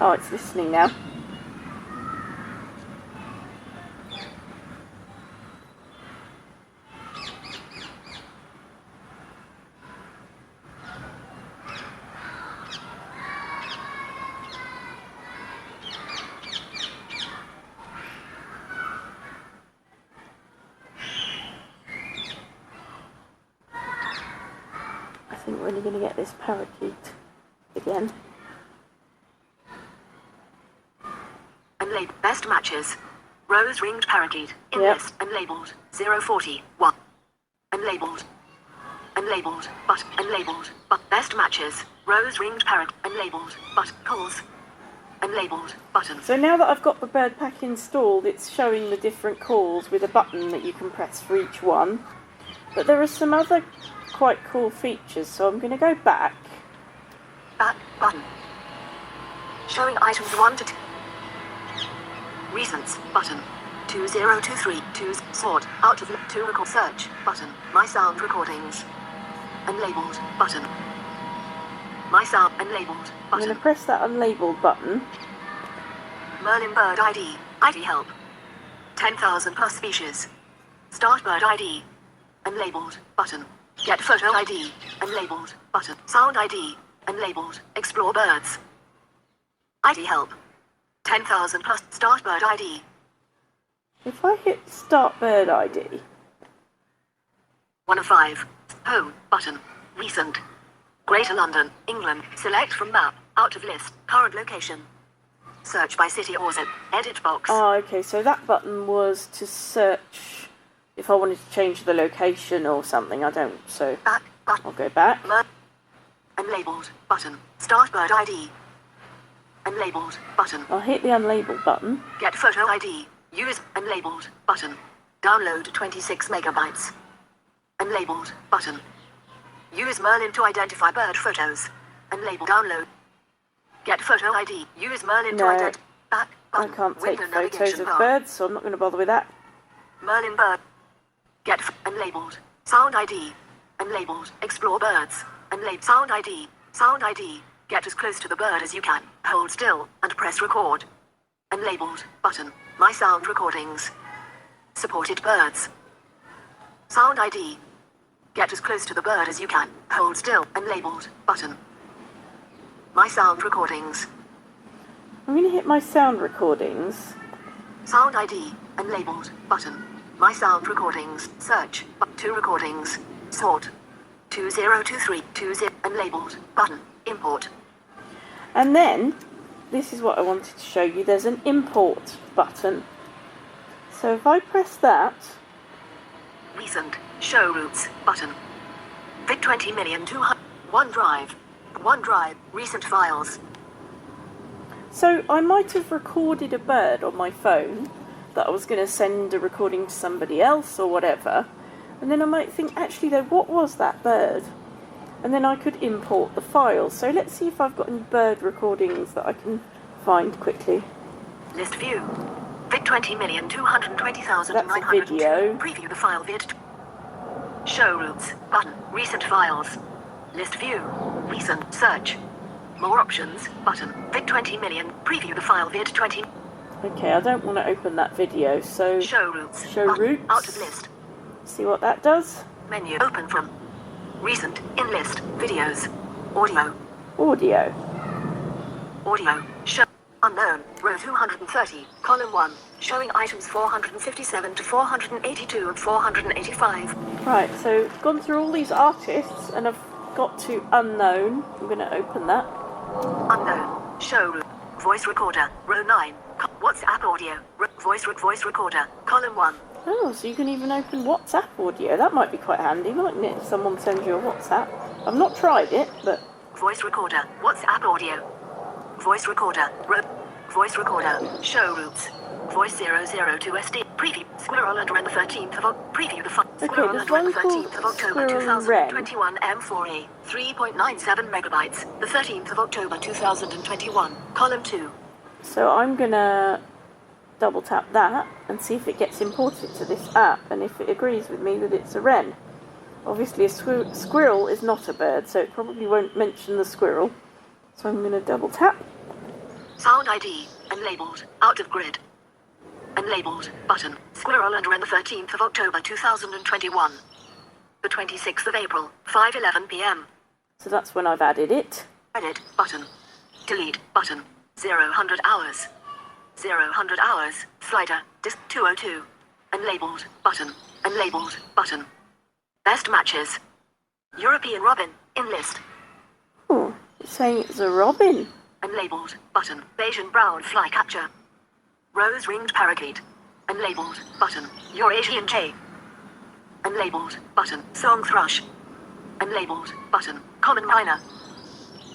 Oh, it's listening now. I think we're only going to get this parakeet again. Unlabeled. Best matches. Rose ringed parakeet. In Yep. list. Unlabeled. 040. 1. Unlabeled. Unlabeled. But. Unlabeled. But. Best matches. Rose ringed parakeet. Unlabeled. But. Calls. Unlabeled. Button. So now that I've got the bird pack installed, it's showing the different calls with a button that you can press for each one. But there are some other quite cool features, so I'm going to go back. Back. Button. Showing items 1 to 2. Recents. Button. 2023. 2. Sort. Out of 2. Record. Search. Button. My sound recordings. Unlabeled. Button. My sound. Unlabeled. I'm going Button. to press that unlabeled button. Merlin Bird ID. ID help. 10,000 plus species. Start bird ID. Unlabeled. Button. Get photo ID. Unlabeled. Button. Sound ID. Unlabeled. Explore birds. ID help. 10,000 plus. Start bird ID. If I hit Start Bird ID, 1 of 5. Home. Button. Recent. Greater London, England. Select from map. Out of list. Current location. Search by city or zip. Edit box. oh, okay, so that button was to search if I wanted to change the location or something. I don't, so Back. Button. I'll go back. Unlabeled. Button. Start bird ID. Unlabeled. Button. I'll hit the unlabeled button. Get photo ID. Use unlabeled. Button. Download 26 megabytes. Unlabeled. Button. Use Merlin to identify bird photos. Unlabeled. Download. Get photo ID. Use Merlin to identify. Back. I Button. can't take Window photos navigation of bar. birds, so I'm not going to bother with that. Merlin Bird. Get unlabeled. Sound ID. Unlabeled. Explore birds. Unlabeled. Sound ID. Sound ID. Get as close to the bird as you can. Hold still and press record. Unlabeled. Button. My sound recordings. Supported birds. Sound ID. Get as close to the bird as you can. Hold still. Unlabeled. Button. My sound recordings. I'm going to hit my sound recordings. Sound ID. Unlabeled. Button. My sound recordings. Search. 2 recordings. Sort. 2023. 20. Unlabeled. Button. Import. And then, this is what I wanted to show you. There's an import button. So if I press that, Recent. Show routes. Button. Vid 20,200,000. OneDrive. OneDrive. Recent files. so I might have recorded a bird on my phone that I was going to send a recording to somebody else or whatever. And then I might think, actually though, what was that bird? And then I could import the file. So let's see if I've got any bird recordings that I can find quickly. List view. Vid 20,220,902. That's a video. Preview the file vid. Show routes. Button. Recent files. List view. Recent. Search. More options. Button. Vid 20 million. Preview the file vid 20. Okay, I don't want to open that video, so Show routes. show Button. routes. Out of list. See what that does. Menu. Open from. Recent. In list. Videos. Audio. Audio. Audio. Show. Unknown. Row 230. Column 1. Showing items 457 to 482 and 485. Right, so I've gone through all these artists and I've got to unknown. I'm going to open that. Unknown. Show room. Voice recorder. Row 9. WhatsApp audio. Voice recorder. Column 1. Oh, so you can even open WhatsApp audio. That might be quite handy, mightn't it? If someone sends you a WhatsApp. I've not tried it, but... Voice recorder. WhatsApp audio. Voice recorder. Voice recorder. Show routes. Voice 002 SD. Preview. Squirrel and Wren the 13th of October. Preview the Squirrel there's and Wren the one called 13th of October Squirrel and Wren. 2021 M4A. 3.97 megabytes. The 13th of October 2021. Column 2. So I'm going to double tap that and see if it gets imported to this app and if it agrees with me that it's a wren. Obviously a squirrel is not a bird, so it probably won't mention the squirrel. So I'm going to double tap. Sound ID. Unlabeled. Out of grid. Unlabeled. Button. Squirrel and Wren the 13th of October 2021. The 26th of April. 5:11 p.m. So that's when I've added it. Edit. Button. Delete. Button. 0 hours. 0 hours. Slider. Disk 202. Unlabeled. Button. Unlabeled. Button. Best matches. European robin. In list. Oh, it's saying it's a robin. Unlabeled. Button. Bayesian brown flycatcher. Rose-ringed parakeet. Unlabeled. Button. Eurasian jay. Unlabeled. Button. Song thrush. Unlabeled. Button. Common myna.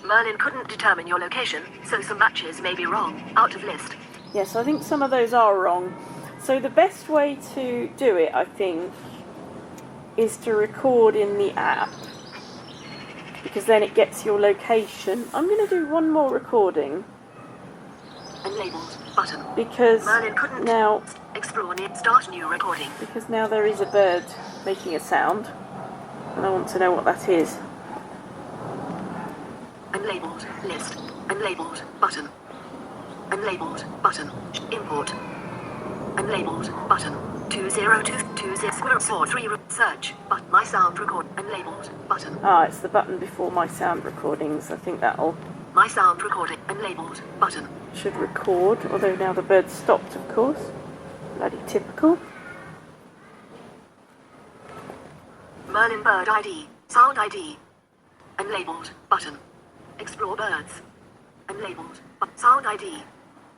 Merlin couldn't determine your location, so some matches may be wrong. Out of list. Yes, I think some of those are wrong. So the best way to do it, I think, is to record in the app, because then it gets your location. I'm going to do one more recording. Unlabeled. Button. Because Merlin couldn't now explore near start new recording. Because now there is a bird making a sound, and I want to know what that is. Unlabeled. List. Unlabeled. Button. Unlabeled. Button. Import. Unlabeled. Button. 20220 squirrel saw 3 search. But my sound record. Unlabeled. Button. Ah, it's the button before my sound recordings. I think that'll... My sound recording. Unlabeled. Button. Should record, although now the bird stopped, of course. Bloody typical. Merlin Bird ID. Sound ID. Unlabeled. Button. Explore birds. Unlabeled. Sound ID.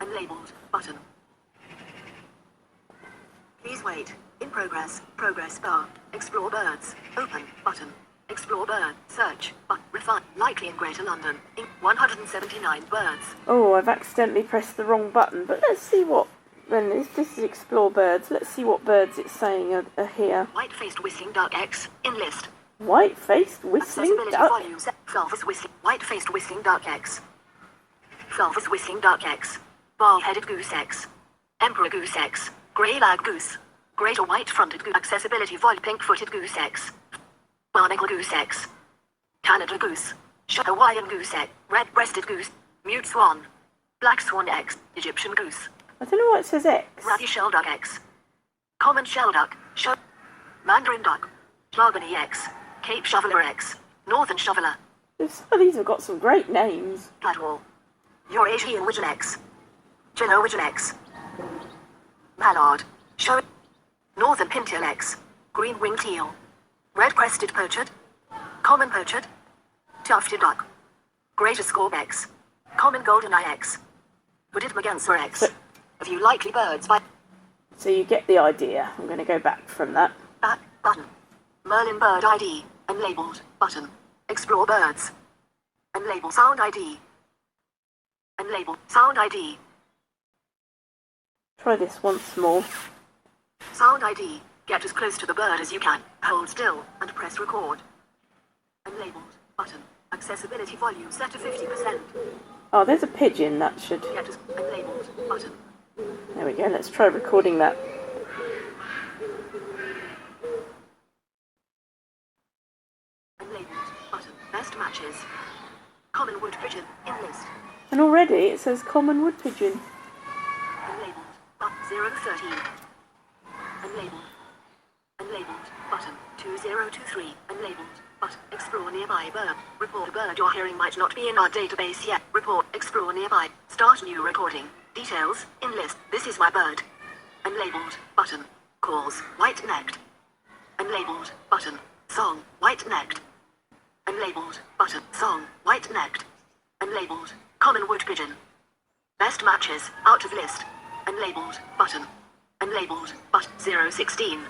Unlabeled. Button. Please wait. In progress. Progress bar. Explore birds. Open. Button. Explore bird. Search. Refine. Likely in Greater London. 179 birds. Oh, I've accidentally pressed the wrong button, but let's see what then this is Explore Birds. Let's see what birds it's saying are here. White-faced whistling duck X in list. White-faced whistling Accessibility duck? volume set. White-faced whistling duck X. Fulvous whistling duck X. Bald-headed goose X. Emperor goose X. Grey-lag goose. Greater white-fronted goose. Accessibility volume pink-footed goose X. Barnacle goose X. Canada goose. Hawaiian goose X. Red-breasted goose. Mute swan. Black swan X. Egyptian goose. I don't know why it says X. Ratty shell duck X. Common shell duck. Mandarin duck. Schlagany X. Cape shoveler X. Northern shoveler. Some of these have got some great names. Plattwall. Eurasian widgeon X. Jello widgeon X. Mallard. Northern pintail X. Green winged teal. Red-crested pochard. Common pochard. Tufted duck. Greater scorb X. Common golden eye X. Hooded merganser X. A few likely birds by... So you get the idea. I'm going to go back from that. Back button. Merlin Bird ID. Unlabeled button. Explore birds. Unlabeled sound ID. Unlabeled sound ID. Try this once more. Sound ID. Get as close to the bird as you can. Hold still and press record. Unlabeled button. Accessibility volume set to 50%. Oh, there's a pigeon that should... Get as unlabeled button. There we go. Let's try recording that. Unlabeled button. Best matches. Common wood pigeon in list. And already it says common wood pigeon. Unlabeled. 013. Unlabeled. Unlabeled. Button. 2023. Unlabeled. Button. Explore nearby bird. Report a bird you're hearing might not be in our database yet. Report. Explore nearby. Start new recording. Details. In list. This is my bird. Unlabeled. Button. Calls. White-necked. Unlabeled. Button. Song. White-necked. Unlabeled. Button. Song. White-necked. Unlabeled. Common wood pigeon. Best matches. Out of list. Unlabeled. Button. Unlabeled. Button. 016.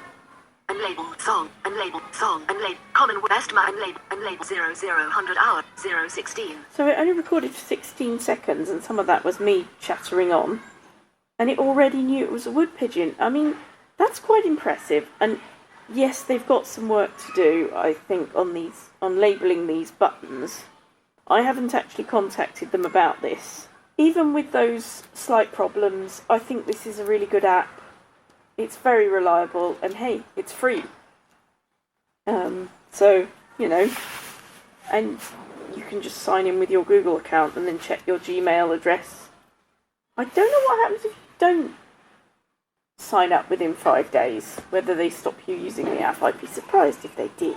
Unlabeled. Song. Unlabeled. Song. Unlabeled. Common wood. Best match. Unlabeled. 0000 hour. 016. So it only recorded for 16 seconds and some of that was me chattering on. And it already knew it was a wood pigeon. I mean, that's quite impressive. And yes, they've got some work to do, I think, on labelling these buttons. I haven't actually contacted them about this. Even with those slight problems, I think this is a really good app. It's very reliable, and hey, it's free. So, you know, and you can just sign in with your Google account and then check your Gmail address. I don't know what happens if you don't sign up within 5 days, whether they stop you using the app. I'd be surprised if they did.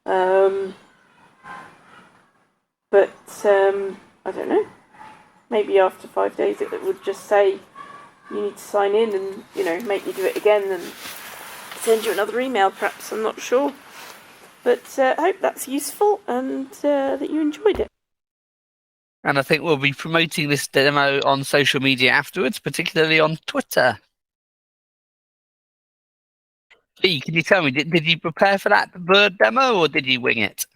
But I don't know. Maybe after 5 days it would just say you need to sign in and, you know, make you do it again and send you another email perhaps. I'm not sure. But I hope that's useful and that you enjoyed it. And I think we'll be promoting this demo on social media afterwards, particularly on Twitter. Lee, can you tell me, did you prepare for that bird demo or did you wing it?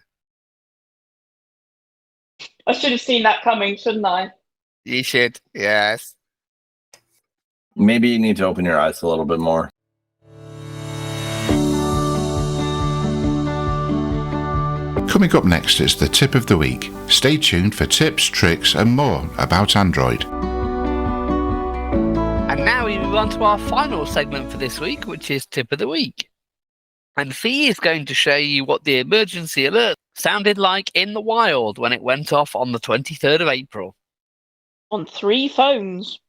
I should have seen that coming, shouldn't I? You should, yes. Maybe you need to open your eyes a little bit more. Coming up next is the tip of the week. Stay tuned for tips, tricks and more about Android. And now we move on to our final segment for this week, which is Tip of the Week. And Fee is going to show you what the emergency alert sounded like in the wild when it went off on the 23rd of April. On 3 phones.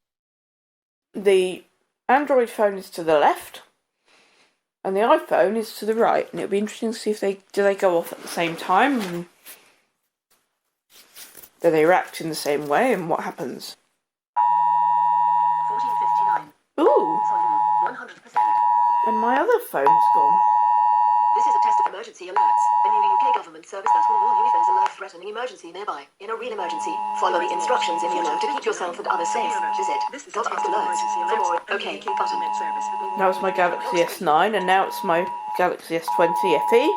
The Android phone is to the left, and the iPhone is to the right. And it'll be interesting to see if they go off at the same time, and do they react in the same way, and what happens. 1459. Ooh! Volume 100%. And my other phone's gone. This is a test of emergency alerts, a new UK government service that will warn you if there's a life-threatening emergency nearby. In a real emergency, follow the instructions in your note to keep yourself and others safe. Visit .alerts for more. OK button. That was my Galaxy S9, and now it's my Galaxy S20 FE.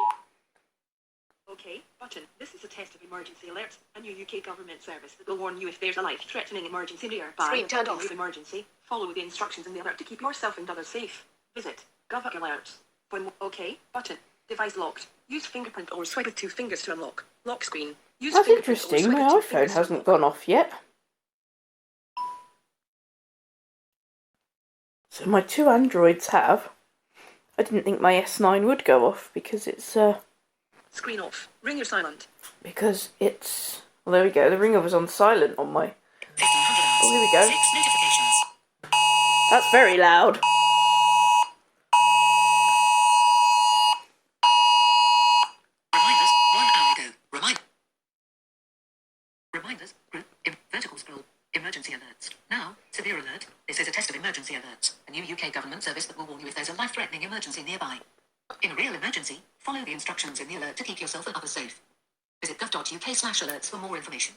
OK button. This is a test of Emergency alerts, a new UK government service that will warn you if there's a life-threatening emergency nearby. Screen turned off. Emergency. Follow the instructions in the alert to keep yourself and others safe. Visit Gov Alerts. For OK button. Device locked. Use fingerprint or swipe with 2 fingers to unlock. Lock screen. Use That's fingerprint or interesting. swipe My with 2 iPhone fingers to hasn't gone off yet. So my 2 Androids have. I didn't think my S9 would go off because it's Screen off. Ring your silent. because it's well, there we go. The ringer was on silent on my. Oh, here we go. 6 notifications. That's very loud. Reminders 1 hour ago. Reminders. Group. Vertical scroll. Emergency alerts. Now, severe alert. This is a test of emergency alerts. A new UK government service that will warn you if there's a life-threatening emergency nearby. In a real emergency, follow the instructions in the alert to keep yourself and others safe. Visit gov.uk/alerts for more information.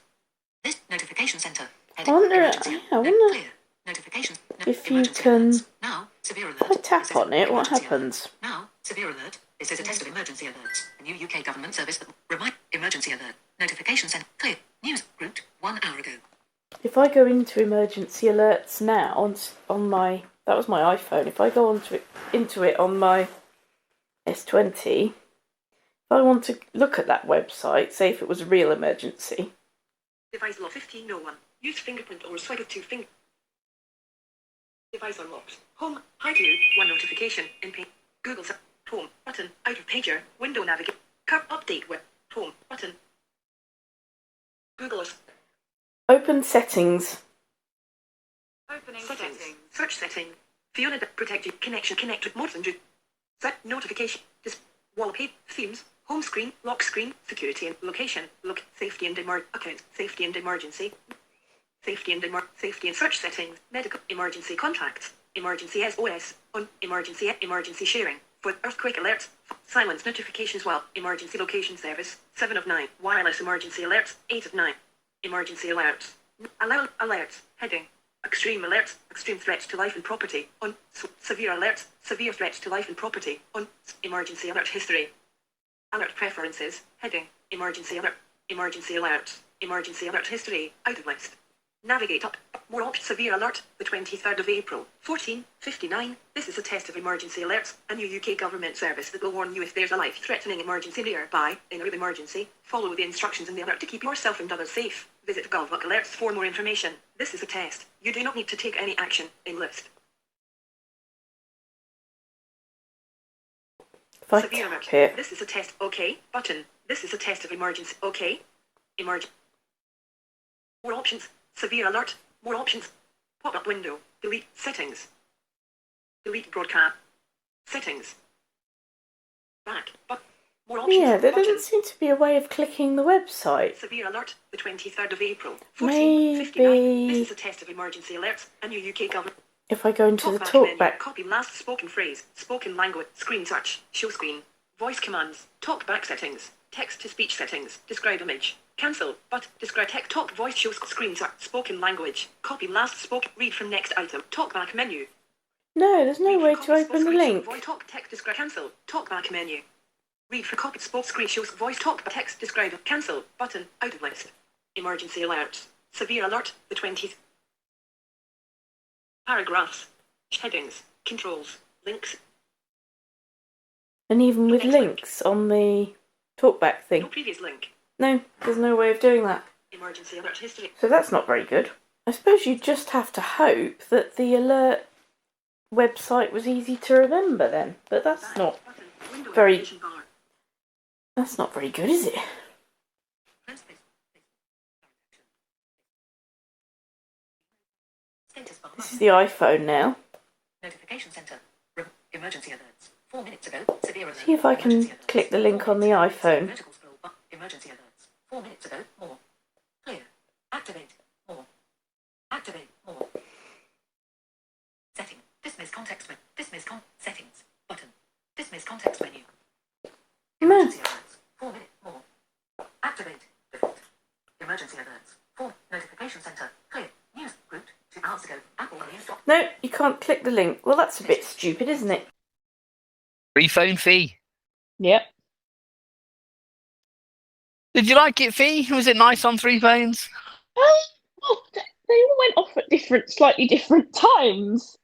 This notification centre. I wonder Clear. Notifications. if you Emergency can. alerts. Now, severe alert. If I tap on it, what happens? Now, severe alert. This is a test of emergency alerts. A new UK government service that remind emergency alert. Notification sent. Clear. News grouped 1 hour ago. If I go into emergency alerts now on my that was my iPhone. If I go into it on my S20, if I want to look at that website, say if it was a real emergency. Device lock 1501. Use fingerprint or swipe with 2 fingers. Device unlocked. Home. Hi to 1 notification. In page. Google. Home. Button. Out of pager. Window navigate. Update web. Home. Button. Google. Open settings. Opening settings. Search setting. Fiona protect your connection. Connect with more than just set notification. Wallpaper. Themes. Home screen. Lock screen. Security and location. Look. Safety and account. Safety and emergency. Safety and search settings. Medical. Emergency contracts. Emergency SOS. On emergency sharing. For earthquake alerts. Silence notifications while emergency location service. 7 of 9. Wireless emergency alerts. 8 of 9. Emergency alerts. Allow alerts. Heading. Extreme alerts. Extreme threats to life and property. On severe alerts. Severe threats to life and property. On emergency alert history. Alert preferences. Heading. Emergency alert. Emergency alerts. Emergency alert history. Out of list. Navigate up. More options. Severe alert. The 23rd of April. 14:59. This is a test of emergency alerts. A new UK government service that will warn you if there's a life-threatening emergency nearby. In a real emergency, follow the instructions in the alert to keep yourself and others safe. Visit Gov Alerts for more information. This is a test. You do not need to take any action. In list. If I Severe tap alert. it. This is a test. OK. Button. This is a test of emergency. OK. More options. Severe alert. More options. Pop-up window. Delete settings. Delete broadcast. Settings. Back. But more options. Yeah, there Button. doesn't seem to be a way of clicking the website. Severe alert. The 23rd of April. 14:59. Maybe This is a test of emergency alerts. A new UK government. if I go into the Talkback menu. talkback. Copy last spoken phrase. Spoken language. Screen search. Show screen. Voice commands. Talkback settings. Text to speech settings. Describe image. Cancel. But describe text. Talk voice. Show screen search. Spoken language. Copy last spoke. Read from next item. Talkback menu. No, there's no Read way from to copy, open the spoke, link. Voice talk text. Describe cancel. Talkback menu. Read for copy. Spoke screen. Shows voice talk. Text. Describe cancel. Button. Out of list. Emergency alerts. Severe alert. The 20th. Paragraphs. Headings. Controls. Links. And even with Next link. links on the talkback No thing. previous link. No, there's no way of doing that. Emergency alert history. So that's not very good. I suppose you just have to hope that the alert website was easy to remember then. But that's not Button. Window very information bar. that's not very good, is it? Status bar. This is the iPhone now. Notification center. Emergency alerts. 4 minutes ago. Severe alert. See if I can Emergency alerts. click the link on the iPhone. Vertical scroll bar. Emergency alerts. 4 minutes ago. More. Clear. Activate. More. Activate. More. Setting. Dismiss context menu. Dismiss settings. Button. Dismiss context menu. Emergency alerts. 4 minutes. More. Activate. Default. Emergency alerts. 4. Notification center. Clear. News. Grouped. 2 hours ago. Apple News. No, you can't click the link. Well, that's a bit stupid, isn't it? Free phone fee. Yep. Did you like it, Fee? Was it nice on 3 phones? Well, they all went off at slightly different times.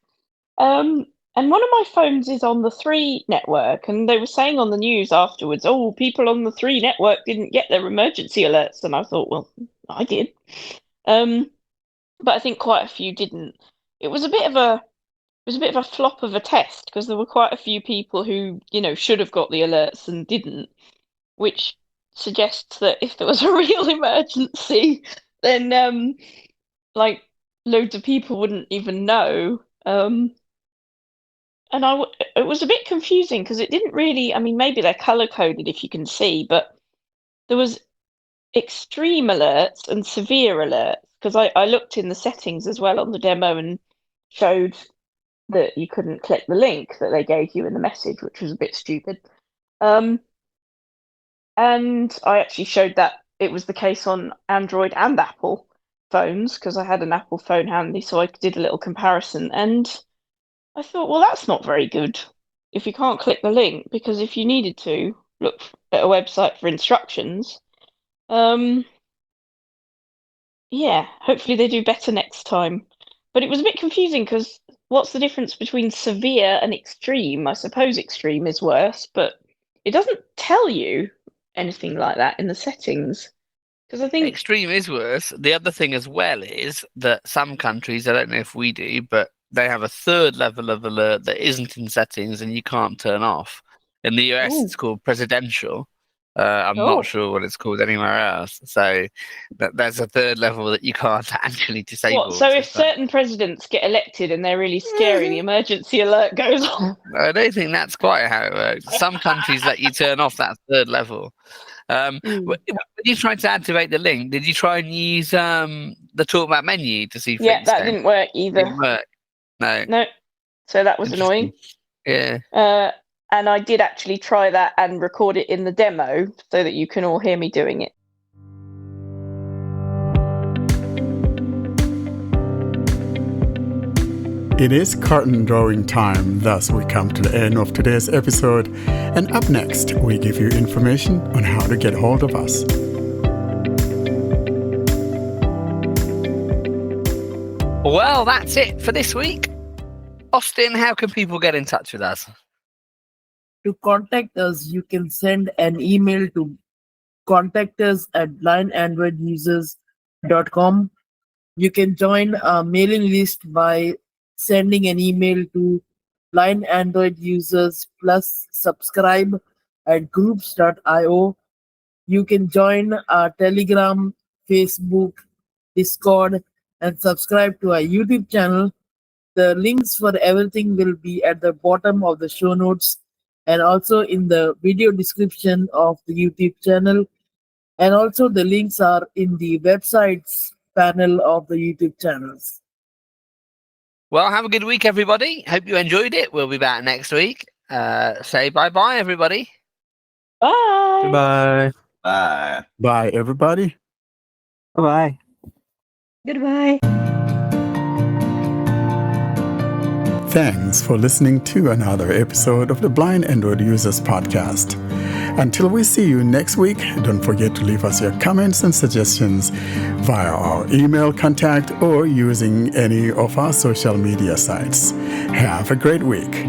And one of my phones is on the 3 network, and they were saying on the news afterwards, oh, people on the 3 network didn't get their emergency alerts. And I thought, well, I did. But I think quite a few didn't. It was a bit of a flop of a test because there were quite a few people who, should have got the alerts and didn't, which suggests that if there was a real emergency, then like loads of people wouldn't even know. And it was a bit confusing because it didn't really, maybe they're color coded if you can see, but there was extreme alerts and severe alerts, because I looked in the settings as well on the demo and showed that you couldn't click the link that they gave you in the message, which was a bit stupid. And I actually showed that it was the case on Android and Apple phones, because I had an Apple phone handy, so I did a little comparison. And I thought, well, that's not very good if you can't click the link, because if you needed to look at a website for instructions, yeah, hopefully they do better next time. But it was a bit confusing because what's the difference between severe and extreme? I suppose extreme is worse, but it doesn't tell you anything like that in the settings. Because I think extreme is worse. The other thing as well is that some countries, I don't know if we do, but they have a 3rd level of alert that isn't in settings and you can't turn off. In the US, it's called presidential. I'm not sure what it's called anywhere else. So there's a 3rd level that you can't actually disable. So if certain presidents get elected and they're really scary, the emergency alert goes on. I don't think that's quite how it works. Some countries let you turn off that 3rd level. When you tried to activate the link, did you try and use the talkback menu to see if Yeah, that didn't work either. Didn't work. No. So that was annoying. Yeah. And I did actually try that and record it in the demo so that you can all hear me doing it. It is curtain drawing time, thus we come to the end of today's episode, and up next we give you information on how to get hold of us. Well, that's it for this week. Austin, how can people get in touch with us? To contact us, you can send an email to contactus@blindandroidusers.com. You can join our mailing list by sending an email to Blind Android Users plus subscribe at groups.io. You can join our Telegram, Facebook, Discord, and subscribe to our YouTube channel. The links for everything will be at the bottom of the show notes and also in the video description of the YouTube channel. And also the links are in the websites panel of the YouTube channels. Well, have a good week, everybody. Hope you enjoyed it. We'll be back next week. Say bye-bye, everybody. Bye. Goodbye. Bye. Bye, everybody. Bye. Goodbye. Thanks for listening to another episode of the Blind Android Users Podcast. Until we see you next week, don't forget to leave us your comments and suggestions via our email contact or using any of our social media sites. Have a great week.